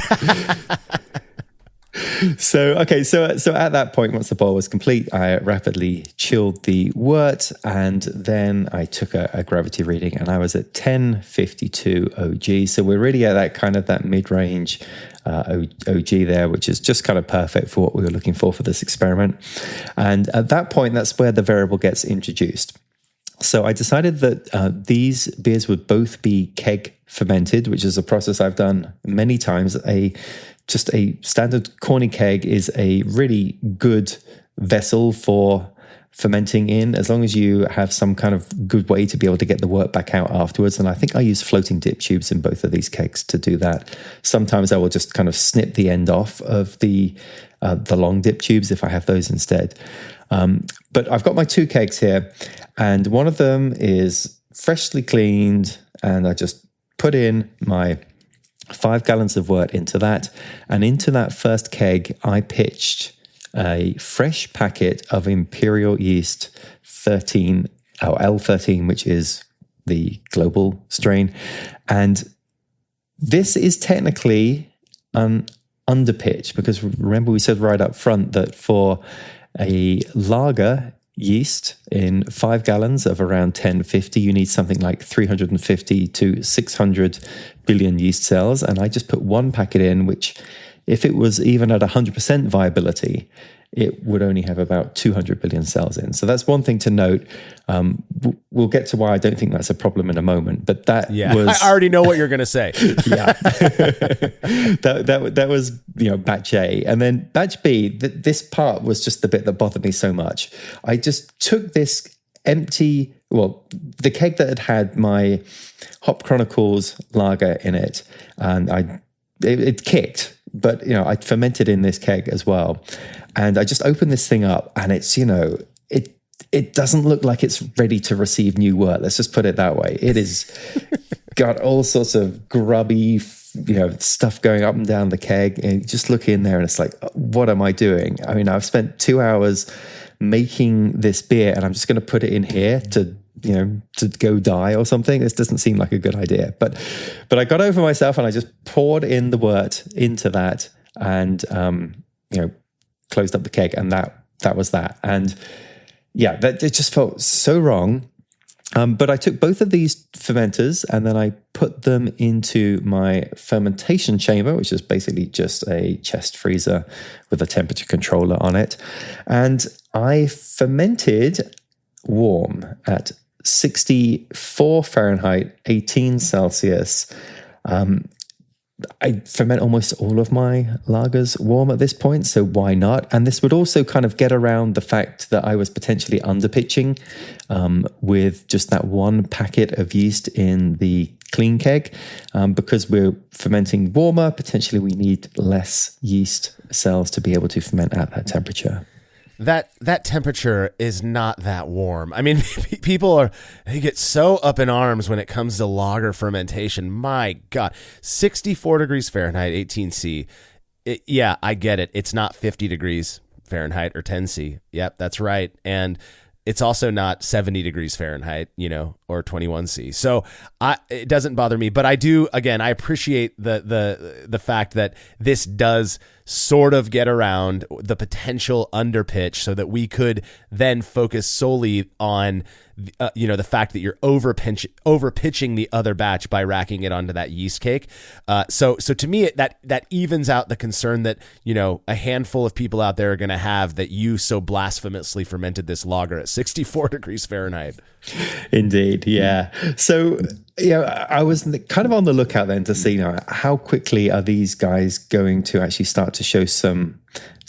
So at that point, once the boil was complete, I rapidly chilled the wort, and then I took a gravity reading, and I was at 1052 OG. So we're really at that mid-range OG there, which is just kind of perfect for what we were looking for this experiment. And at that point, that's where the variable gets introduced. So I decided that these beers would both be keg fermented, which is a process I've done many times. Just a standard corny keg is a really good vessel for fermenting in, as long as you have some kind of good way to be able to get the wort back out afterwards. And I think I use floating dip tubes in both of these kegs to do that. Sometimes I will just kind of snip the end off of the long dip tubes if I have those instead. But I've got my 2 kegs here, and one of them is freshly cleaned, and I just put in my 5 gallons of wort into that. And into that first keg, I pitched a fresh packet of Imperial Yeast 13, or L13, which is the global strain. And this is technically an underpitch, because remember we said right up front that for a lager yeast in 5 gallons of around 1050, you need something like 350 to 600 billion yeast cells. And I just put one packet in, which if it was even at 100% viability, it would only have about 200 billion cells in. So that's one thing to note. We'll get to why I don't think that's a problem in a moment. But that was... I already know what you're going to say. Yeah. that was, batch A. And then batch B, this part was just the bit that bothered me so much. I just took this empty... Well, the keg that had my Hop Chronicles lager in it, and it kicked, but I'd fermented in this keg as well. And I just opened this thing up, and it's, it doesn't look like it's ready to receive new wort. Let's just put it that way. It is got all sorts of grubby, stuff going up and down the keg. And you just look in there and it's like, what am I doing? I mean, I've spent 2 hours making this beer and I'm just going to put it in here to go die or something. This doesn't seem like a good idea. But I got over myself and I just poured in the wort into that and, closed up the keg, and that was that. And yeah, that it just felt so wrong. But I took both of these fermenters and then I put them into my fermentation chamber, which is basically just a chest freezer with a temperature controller on it. And I fermented warm at 64 Fahrenheit, 18 Celsius. I ferment almost all of my lagers warm at this point, so why not? And this would also kind of get around the fact that I was potentially underpitching with just that one packet of yeast in the clean keg. Because we're fermenting warmer, potentially we need less yeast cells to be able to ferment at that temperature. That temperature is not that warm. I mean, people they get so up in arms when it comes to lager fermentation. My God, 64 degrees Fahrenheit, 18 C. Yeah, I get it. It's not 50 degrees Fahrenheit or 10 C. Yep, that's right. And it's also not 70 degrees Fahrenheit, or 21 C. So it doesn't bother me, but I do, again, I appreciate the fact that this does sort of get around the potential underpitch so that we could then focus solely on, the fact that you're overpitching the other batch by racking it onto that yeast cake. So to me, that evens out the concern that, a handful of people out there are going to have that you so blasphemously fermented this lager at 64 degrees Fahrenheit. Indeed. Yeah. So, I was kind of on the lookout then to see, how quickly are these guys going to actually start to show some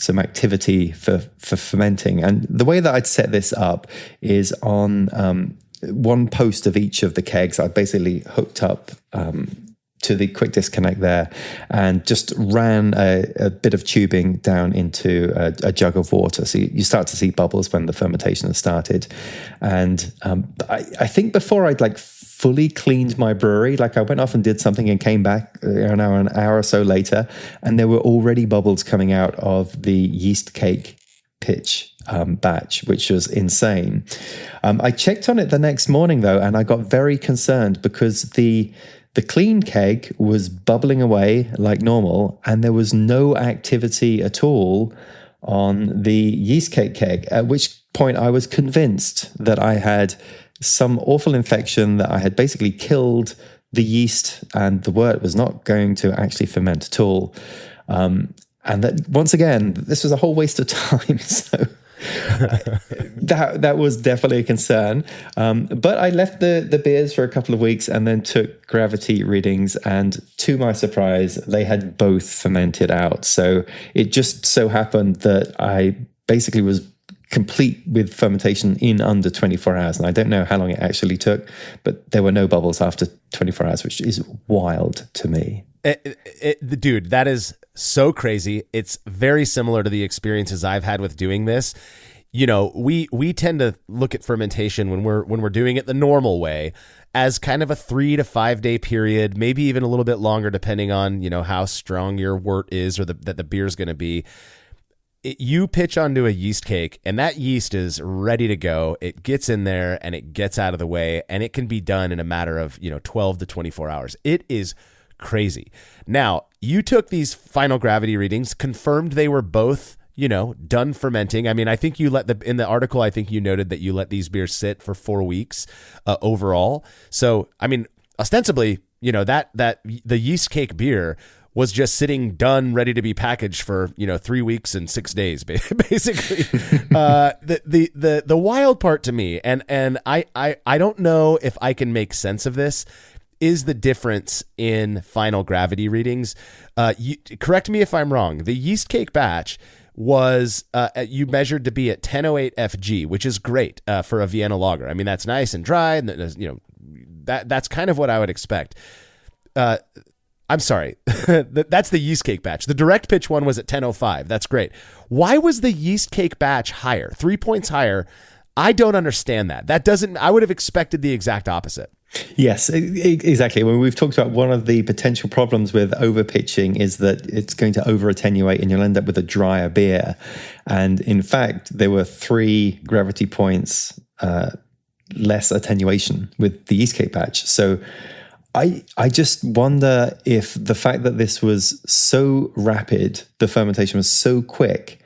activity for fermenting. And the way that I'd set this up is on one post of each of the kegs. I basically hooked up to the quick disconnect there and just ran a bit of tubing down into a jug of water. So you start to see bubbles when the fermentation has started. And I think before I'd fully cleaned my brewery, I went off and did something and came back an hour or so later, and there were already bubbles coming out of the yeast cake pitch batch, which was insane. I checked on it the next morning though, and I got very concerned because the clean keg was bubbling away like normal, and there was no activity at all on the yeast cake keg, at which point I was convinced that I had some awful infection, that I had basically killed the yeast and the wort was not going to actually ferment at all. And that, once again, this was a whole waste of time. So that was definitely a concern. But I left the beers for a couple of weeks and then took gravity readings. And to my surprise, they had both fermented out. So it just so happened that I basically was complete with fermentation in under 24 hours. And I don't know how long it actually took, but there were no bubbles after 24 hours, which is wild to me. Dude, that is so crazy. It's very similar to the experiences I've had with doing this. we tend to look at fermentation when we're doing it the normal way as kind of a 3 to 5 day period, maybe even a little bit longer, depending on, how strong your wort is or that the beer is going to be. You pitch onto a yeast cake and that yeast is ready to go. It gets in there and it gets out of the way, and it can be done in a matter of, 12 to 24 hours. It is crazy. Now, you took these final gravity readings, confirmed they were both, done fermenting. I mean, I think in the article, I think you noted that you let these beers sit for 4 weeks overall. So, I mean, ostensibly, that the yeast cake beer was just sitting done, ready to be packaged for, 3 weeks and 6 days, basically. The wild part to me, and I don't know if I can make sense of this, is the difference in final gravity readings. Correct me if I'm wrong. The yeast cake batch was you measured to be at 1008 FG, which is great for a Vienna lager. I mean, that's nice and dry, and that's kind of what I would expect. I'm sorry, that's the yeast cake batch. The direct pitch one was at 1005. That's great. Why was the yeast cake batch higher, 3 points higher? I don't understand that. I would have expected the exact opposite. Yes, exactly. When we've talked about one of the potential problems with overpitching is that it's going to over attenuate and you'll end up with a drier beer. And in fact, there were 3 gravity points less attenuation with the yeast cake batch. So I just wonder if the fact that this was so rapid, the fermentation was so quick,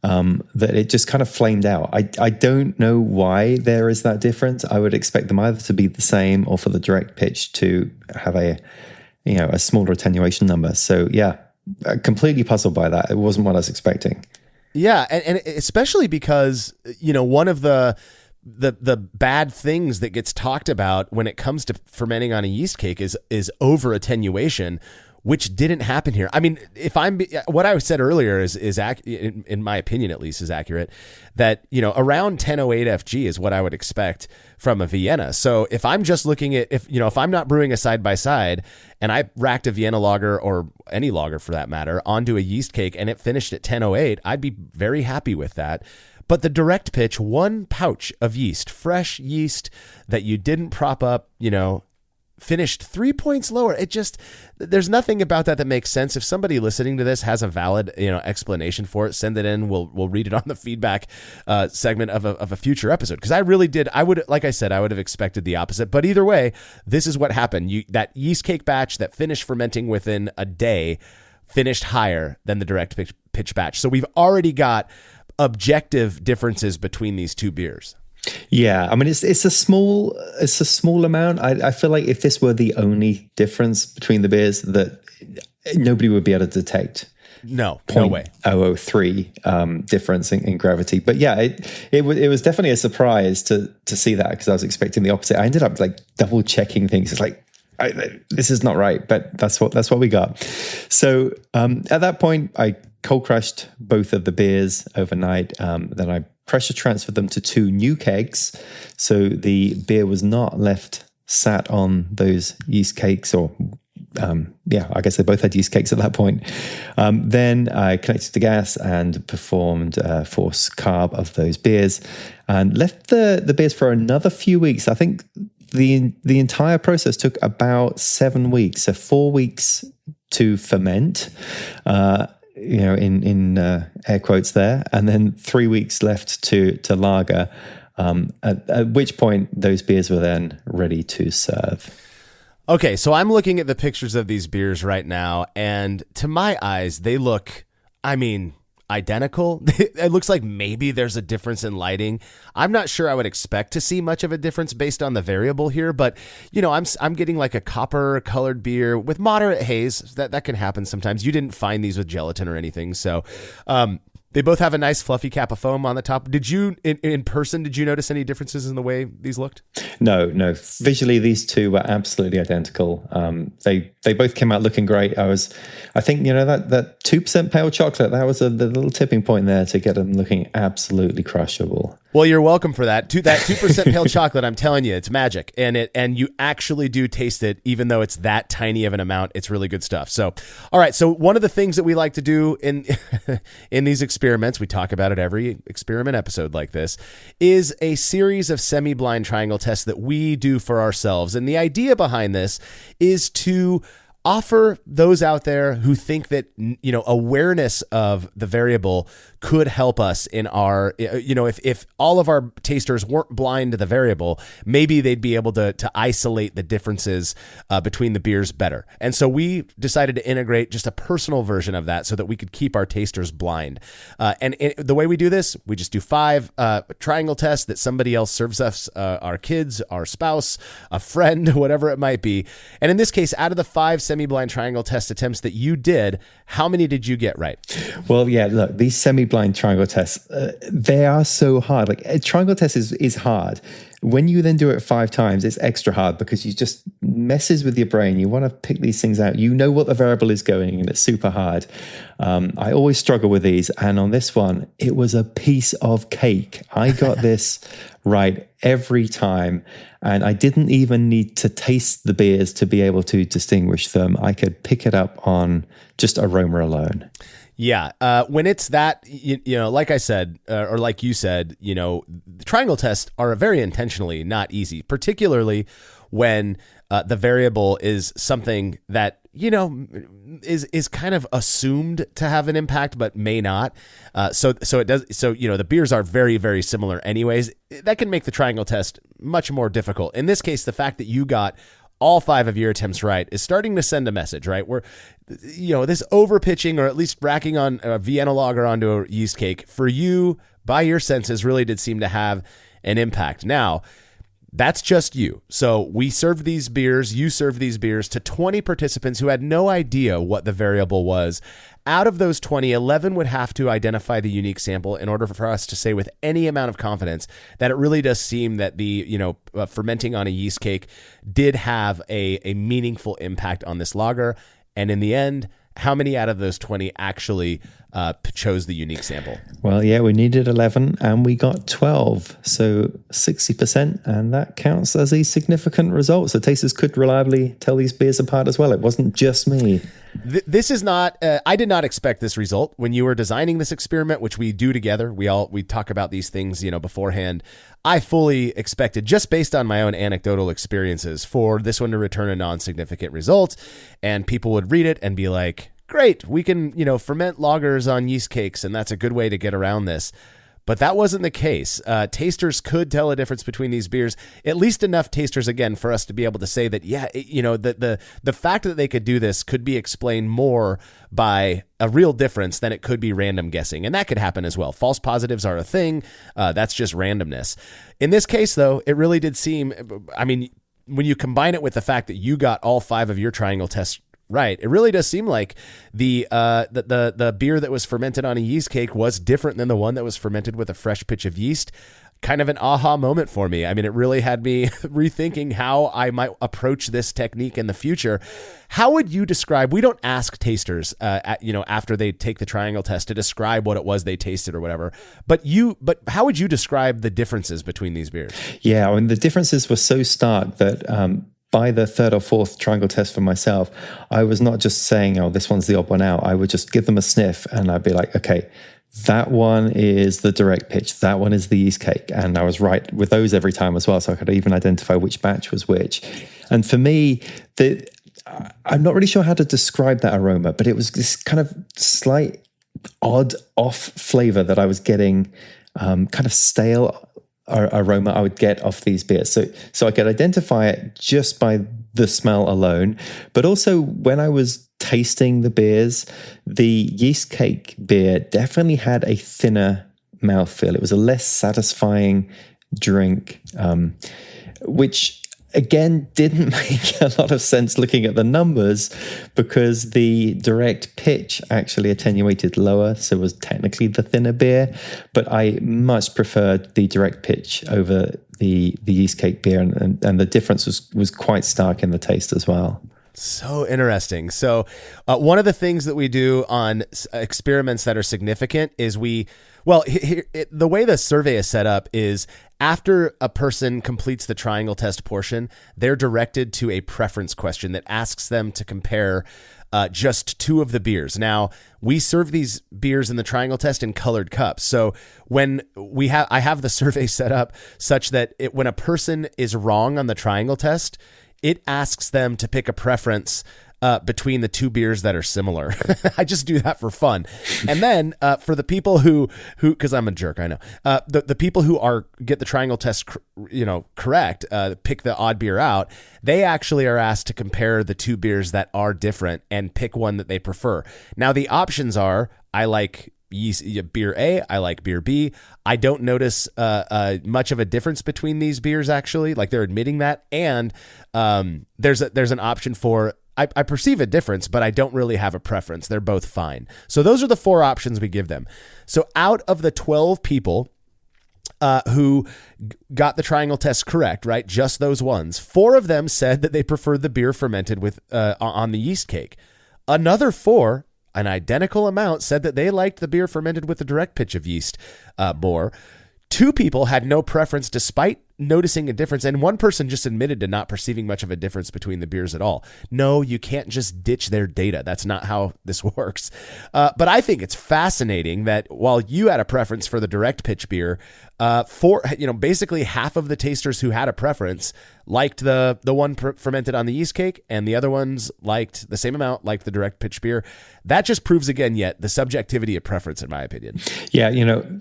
that it just kind of flamed out. I don't know why there is that difference. I would expect them either to be the same or for the direct pitch to have a smaller attenuation number. So yeah, completely puzzled by that. It wasn't what I was expecting. Yeah, and especially because one of the bad things that gets talked about when it comes to fermenting on a yeast cake is over attenuation, which didn't happen here. I mean, what I said earlier is in my opinion at least is accurate, that around 1008 FG is what I would expect from a Vienna. So if I'm just looking at if I'm not brewing a side by side and I racked a Vienna lager or any lager for that matter onto a yeast cake and it finished at 1008, I'd be very happy with that. But the direct pitch, 1 pouch of yeast, fresh yeast that you didn't prop up, finished 3 points lower. There's nothing about that makes sense. If somebody listening to this has a valid, explanation for it, send it in. We'll read it on the feedback segment of a future episode. Because I really did. I would have expected the opposite. But either way, this is what happened. That yeast cake batch that finished fermenting within a day finished higher than the direct pitch batch. So we've already got objective differences between these two beers. Yeah, I mean it's a small amount. I feel like if this were the only difference between the beers, that nobody would be able to detect. No way. 0.003 difference in gravity. But yeah, it was definitely a surprise to see that, because I was expecting the opposite. I ended up like double checking things. It's like, this is not right, but that's what we got. So at that point, I cold crushed both of the beers overnight. Then I pressure transferred them to 2 new kegs, so the beer was not left sat on those yeast cakes, or I guess they both had yeast cakes at that point. Then I connected to gas and performed force carb of those beers, and left the beers for another few weeks. I think the entire process took about 7 weeks, so 4 weeks to ferment. In air quotes there, and then 3 weeks left to lager, at which point those beers were then ready to serve. Okay, so I'm looking at the pictures of these beers right now, and to my eyes, they look, identical. It looks like maybe there's a difference in lighting. I'm not sure I would expect to see much of a difference based on the variable here, but I'm getting like a copper colored beer with moderate haze. That can happen sometimes. You didn't find these with gelatin or anything, so they both have a nice fluffy cap of foam on the top. Did you in person? Did you notice any differences in the way these looked? No. Visually, these two were absolutely identical. They both came out looking great. I think that 2% pale chocolate, that was the little tipping point there to get them looking absolutely crushable. Well, you're welcome for that. That 2% pale chocolate, I'm telling you, it's magic. And you actually do taste it, even though it's that tiny of an amount. It's really good stuff. So, all right. So one of the things that we like to do in in these experiments, we talk about it every experiment episode like this, is a series of semi-blind triangle tests that we do for ourselves. And the idea behind this is to offer those out there who think that, awareness of the variable could help us in our, if all of our tasters weren't blind to the variable, maybe they'd be able to isolate the differences between the beers better. And so we decided to integrate just a personal version of that so that we could keep our tasters blind. And the way we do this, we just do 5 triangle tests that somebody else serves us, our kids, our spouse, a friend, whatever it might be. And in this case, out of the 5 semi-blind triangle test attempts that you did, how many did you get right? Well, yeah, look, these semi-blind triangle tests, they are so hard. Like a triangle test is hard. When you then do it 5 times, it's extra hard because you just messes with your brain. You want to pick these things out. You know what the variable is going, and it's super hard. I always struggle with these. And on this one, it was a piece of cake. I got this right every time. And I didn't even need to taste the beers to be able to distinguish them. I could pick it up on just aroma alone. Yeah. When it's that, like I said, or like you said, the triangle tests are very intentionally not easy, particularly when the variable is something that, is kind of assumed to have an impact, but may not. So it does. So, the beers are very, very similar anyways. That can make the triangle test much more difficult. In this case, the fact that you got all 5 of your attempts right is starting to send a message, right? Where, this over pitching or at least racking on a Vienna lager onto a yeast cake for you by your senses really did seem to have an impact. Now, that's just you. So we served these beers, you served these beers to 20 participants who had no idea what the variable was. Out of those 20, 11 would have to identify the unique sample in order for us to say with any amount of confidence that it really does seem that the, fermenting on a yeast cake did have a meaningful impact on this lager. And in the end, how many out of those 20 actually chose the unique sample? Well, yeah, we needed 11 and we got 12. So 60%. And that counts as a significant result. So tasters could reliably tell these beers apart as well. It wasn't just me. This is not, I did not expect this result when you were designing this experiment, which we do together. We talk about these things, beforehand. I fully expected, just based on my own anecdotal experiences, for this one to return a non-significant result, and people would read it and be like, great, we can, ferment lagers on yeast cakes, and that's a good way to get around this. But that wasn't the case. Tasters could tell a difference between these beers, at least enough tasters, again, for us to be able to say that, the fact that they could do this could be explained more by a real difference than it could be random guessing. And that could happen as well. False positives are a thing. That's just randomness. In this case, though, it really did seem, when you combine it with the fact that you got all 5 of your triangle tests right, it really does seem like the beer that was fermented on a yeast cake was different than the one that was fermented with a fresh pitch of yeast. Kind of an aha moment for me. It really had me rethinking how I might approach this technique in the future. How would you describe, we don't ask tasters, after they take the triangle test to describe what it was they tasted or whatever, but how would you describe the differences between these beers? Yeah, the differences were so stark that, by the 3rd or 4th triangle test for myself, I was not just saying, oh, this one's the odd one out. I would just give them a sniff and I'd be like, okay, that one is the direct pitch. That one is the yeast cake. And I was right with those every time as well. So I could even identify which batch was which. And for me, I'm not really sure how to describe that aroma, but it was this kind of slight odd off flavor that I was getting, kind of stale aroma I would get off these beers. So I could identify it just by the smell alone. But also when I was tasting the beers, the yeast cake beer definitely had a thinner mouthfeel. It was a less satisfying drink, which again didn't make a lot of sense looking at the numbers, because the direct pitch actually attenuated lower, so it was technically the thinner beer. But I much preferred the direct pitch over the yeast cake beer, and the difference was quite stark in the taste as well. So interesting. So one of the things that we do on experiments that are significant is we Well, the way the survey is set up is after a person completes the triangle test portion, they're directed to a preference question that asks them to compare just two of the beers. Now, we serve these beers in the triangle test in colored cups. So when I have the survey set up such that when a person is wrong on the triangle test, it asks them to pick a preference between the two beers that are similar. I just do that for fun. And then for the people who, because I'm a jerk, I know, the people who get the triangle test, correct, pick the odd beer out, they actually are asked to compare the two beers that are different and pick one that they prefer. Now the options are, I like yeast beer A, I like beer B. I don't notice much of a difference between these beers, actually, like they're admitting that. And there's an option for, I perceive a difference, but I don't really have a preference. They're both fine. So those are the four options we give them. So out of the 12 people who got the triangle test correct, right, just those ones, 4 of them said that they preferred the beer fermented with on the yeast cake. Another 4, an identical amount, said that they liked the beer fermented with the direct pitch of yeast more. 2 people had no preference despite noticing a difference, and 1 person just admitted to not perceiving much of a difference between the beers at all. No, you can't just ditch their data. That's not how this works. But I think it's fascinating that while you had a preference for the direct pitch beer, basically half of the tasters who had a preference liked the one fermented on the yeast cake, and the other ones liked the same amount, liked the direct pitch beer. That just proves again yet the subjectivity of preference, in my opinion. Yeah,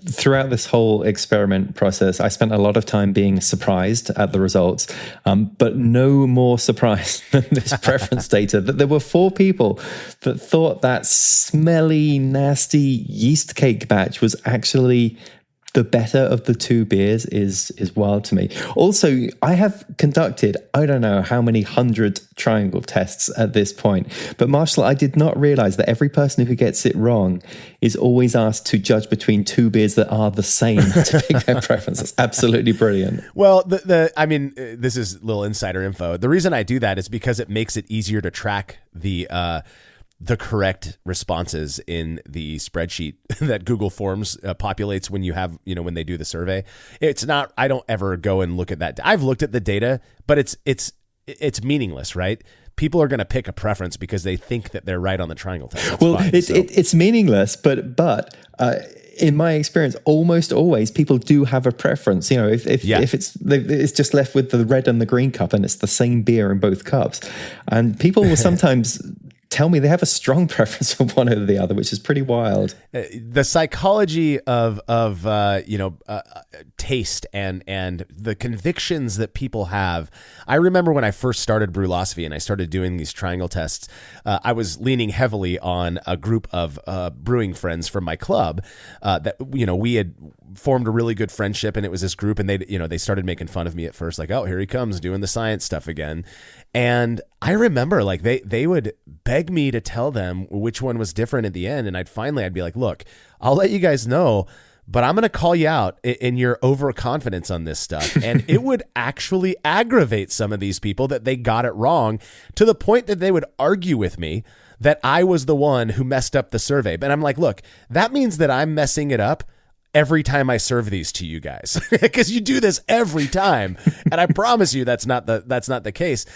throughout this whole experiment process, I spent a lot of time being surprised at the results, but no more surprised than this preference data that there were 4 people that thought that smelly, nasty yeast cake batch was actually the better of the 2 beers is wild to me. Also, I have conducted, I don't know how many 100 triangle tests at this point, but Marshall, I did not realize that every person who gets it wrong is always asked to judge between 2 beers that are the same to pick their preference. That's absolutely brilliant. Well, this is little insider info. The reason I do that is because it makes it easier to track the correct responses in the spreadsheet that Google Forms populates when you have, when they do the survey. It's not, I don't ever go and look at that. I've looked at the data, but it's meaningless, right? People are going to pick a preference because they think that they're right on the triangle test. That's fine, it's meaningless, but in my experience, almost always people do have a preference. If it's just left with the red and the green cup and it's the same beer in both cups, and people will sometimes tell me they have a strong preference for one over the other, which is pretty wild. The psychology of taste and the convictions that people have. I remember when I first started Brülosophy and I started doing these triangle tests, I was leaning heavily on a group of brewing friends from my club that we had formed a really good friendship, and it was this group, and they started making fun of me at first, like, oh, here he comes doing the science stuff again. And I remember like they would beg me to tell them which one was different at the end. And I'd be like, look, I'll let you guys know, but I'm going to call you out in your overconfidence on this stuff. And it would actually aggravate some of these people that they got it wrong, to the point that they would argue with me that I was the one who messed up the survey. But I'm like, look, that means that I'm messing it up every time I serve these to you guys, because you do this every time, and I promise you that's not the case.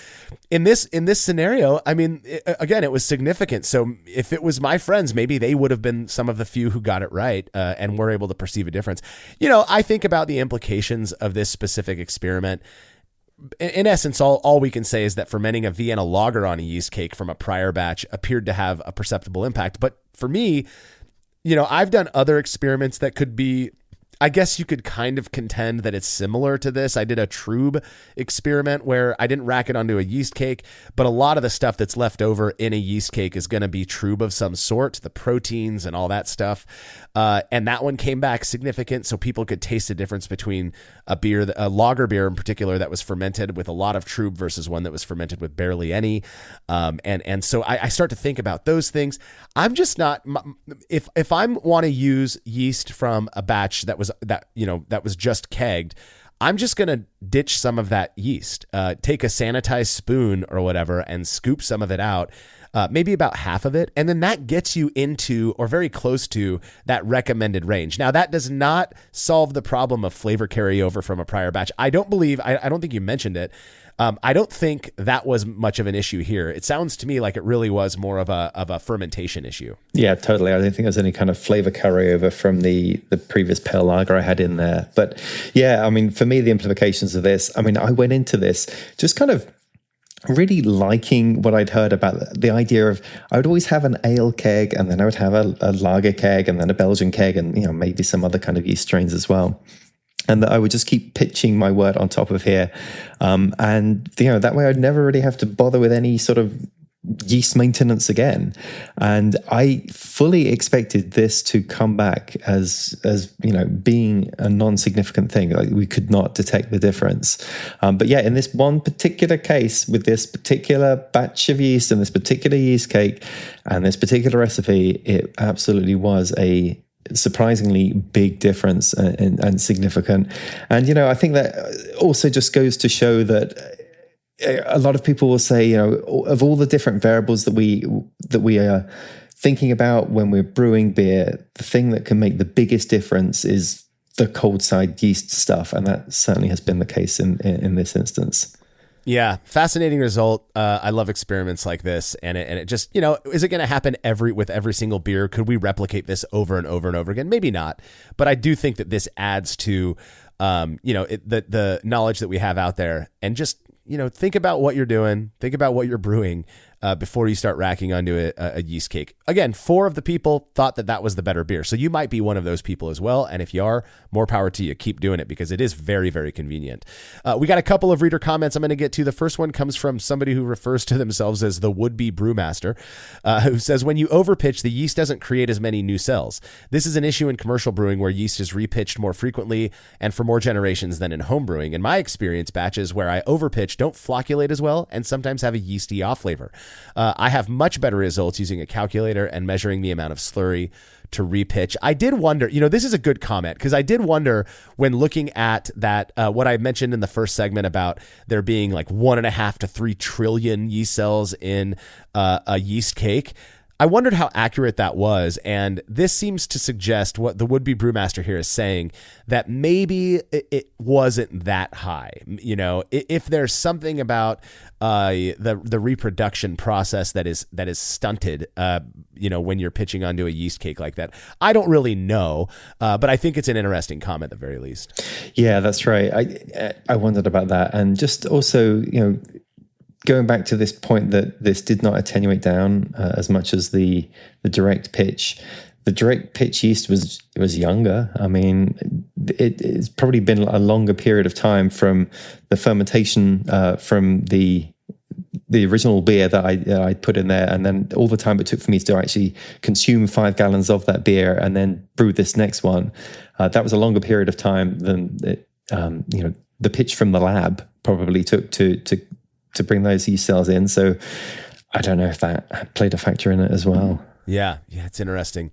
In this scenario, I mean, again, it was significant. So if it was my friends, maybe they would have been some of the few who got it right and were able to perceive a difference. I think about the implications of this specific experiment. In essence, all we can say is that fermenting a Vienna lager on a yeast cake from a prior batch appeared to have a perceptible impact. But for me, I've done other experiments that could be, I guess you could kind of contend that it's similar to this. I did a trube experiment where I didn't rack it onto a yeast cake, but a lot of the stuff that's left over in a yeast cake is going to be trube of some sort, the proteins and all that stuff. And that one came back significant, so people could taste the difference between a lager beer in particular that was fermented with a lot of trube versus one that was fermented with barely any. And so I start to think about those things. I'm just not, if I want to use yeast from a batch that was just kegged, I'm just going to ditch some of that yeast, take a sanitized spoon or whatever and scoop some of it out. maybe about half of it. And then that gets you into or very close to that recommended range. Now, that does not solve the problem of flavor carryover from a prior batch. I don't think you mentioned it. I don't think that was much of an issue here. It sounds to me like it really was more of a fermentation issue. Yeah, totally. I don't think there's any kind of flavor carryover from the previous pale lager I had in there. But yeah, I mean, for me, the implications of this, I mean, I went into this just kind of really liking what I'd heard about the idea of I would always have an ale keg, and then I would have a lager keg, and then a Belgian keg, and maybe some other kind of yeast strains as well. And that I would just keep pitching my wort on top of here. And that way I'd never really have to bother with any sort of yeast maintenance again. And I fully expected this to come back as being a non-significant thing. Like, we could not detect the difference. But yeah, in this one particular case with this particular batch of yeast and this particular yeast cake and this particular recipe, it absolutely was a surprisingly big difference and significant. And I think that also just goes to show that a lot of people will say, of all the different variables that we are thinking about when we're brewing beer, the thing that can make the biggest difference is the cold side yeast stuff, and that certainly has been the case in this instance. Yeah, fascinating result. I love experiments like this, and it just, is it going to happen with every single beer? Could we replicate this over and over and over again? Maybe not, but I do think that this adds to, the knowledge that we have out there, and just think about what you're doing, think about what you're brewing before you start racking onto a yeast cake. Again, 4 of the people thought that was the better beer. So you might be one of those people as well. And if you are, more power to you. Keep doing it because it is very, very convenient. We got a couple of reader comments I'm going to get to. The first one comes from somebody who refers to themselves as the would-be brewmaster, who says, when you overpitch, the yeast doesn't create as many new cells. This is an issue in commercial brewing where yeast is repitched more frequently and for more generations than in home brewing. In my experience, batches where I overpitch don't flocculate as well and sometimes have a yeasty off flavor. I have much better results using a calculator and measuring the amount of slurry to repitch. I did wonder, this is a good comment, because I did wonder when looking at that, what I mentioned in the first segment about there being like 1.5 to 3 trillion yeast cells in a yeast cake. I wondered how accurate that was, and this seems to suggest what the would-be brewmaster here is saying, that maybe it wasn't that high. If there's something about the reproduction process that is stunted, when you're pitching onto a yeast cake like that, I don't really know, but I think it's an interesting comment at the very least. Yeah, that's right. I wondered about that, and just also, going back to this point that this did not attenuate down as much as the direct pitch. The direct pitch yeast was younger. I mean, it's probably been a longer period of time from the fermentation from the original beer that I put in there, and then all the time it took for me to actually consume 5 gallons of that beer and then brew this next one. That was a longer period of time than the pitch from the lab probably took to bring those yeast cells in. So I don't know if that played a factor in it as well. Yeah, it's interesting.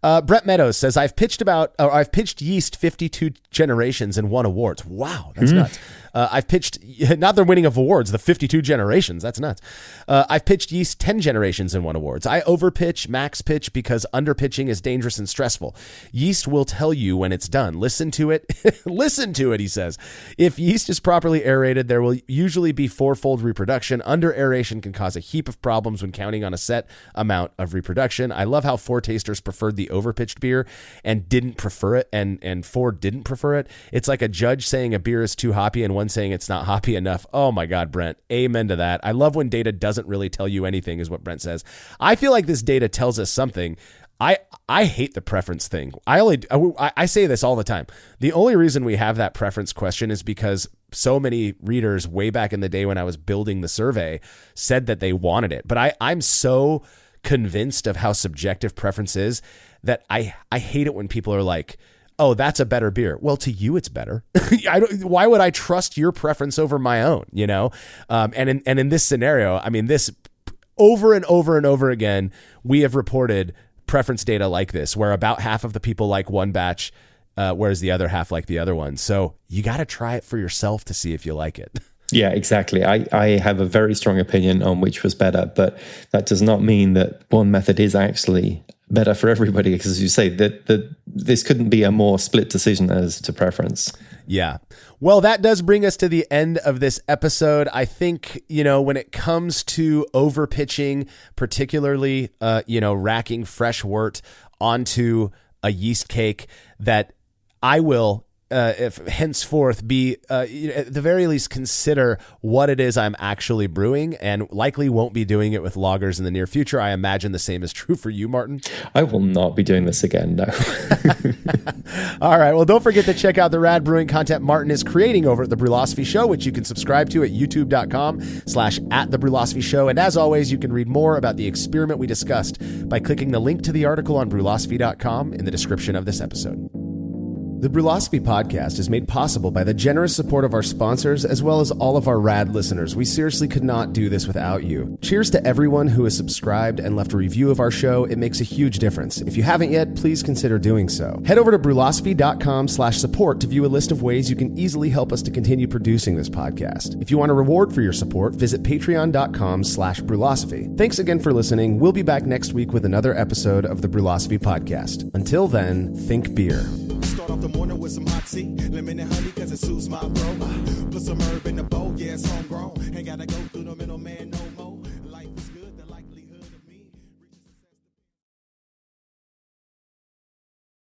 Brett Meadows says, I've pitched yeast 52 generations and won awards. Wow, that's nuts. I've pitched, not they're winning of awards, the 52 generations. That's nuts. I've pitched yeast 10 generations and won awards. I overpitch, max pitch because underpitching is dangerous and stressful. Yeast will tell you when it's done. Listen to it. Listen to it, he says. If yeast is properly aerated, there will usually be 4-fold reproduction. Under aeration can cause a heap of problems when counting on a set amount of reproduction. I love how 4 tasters preferred the overpitched beer and didn't prefer it, and 4 didn't prefer it. It's like a judge saying a beer is too hoppy and one saying it's not hoppy enough. Oh my God, Brent. Amen to that. I love when data doesn't really tell you anything, is what Brent says. I feel like this data tells us something. I hate the preference thing. I say this all the time. The only reason we have that preference question is because so many readers way back in the day when I was building the survey said that they wanted it. But I'm so convinced of how subjective preference is that I hate it when people are like, oh, that's a better beer. Well, to you, it's better. Why would I trust your preference over my own? And in this scenario, I mean, this over and over and over again, we have reported preference data like this, where about half of the people like one batch, whereas the other half like the other one. So you got to try it for yourself to see if you like it. Yeah, exactly. I have a very strong opinion on which was better, but that does not mean that one method is actually better for everybody, because as you say, that this couldn't be a more split decision as to preference. Yeah. Well, that does bring us to the end of this episode. I think, when it comes to over pitching, particularly, racking fresh wort onto a yeast cake, that I will if henceforth be at the very least consider what it is I'm actually brewing, and likely won't be doing it with lagers in the near future. I imagine the same is true for you, Martin. I will not be doing this again, no. All right, well, don't forget to check out the rad brewing content Martin is creating over at The Brülosophy Show, which you can subscribe to at youtube.com/@The Show. And as always, you can read more about the experiment we discussed by clicking the link to the article on Brülosophy.com in the description of this episode. The Brülosophy podcast is made possible by the generous support of our sponsors, as well as all of our rad listeners. We seriously could not do this without you. Cheers to everyone who has subscribed and left a review of our show. It makes a huge difference. If you haven't yet, please consider doing so. Head over to Brülosophy.com/support to view a list of ways you can easily help us to continue producing this podcast. If you want a reward for your support, visit patreon.com/Brülosophy. Thanks again for listening. We'll be back next week with another episode of the Brülosophy podcast. Until then, think beer. Start off the morning with some hot tea, lemon and honey, cause it suits my throat. Put some herb in the bowl, yeah, it's homegrown. Ain't gotta go through the middleman no more.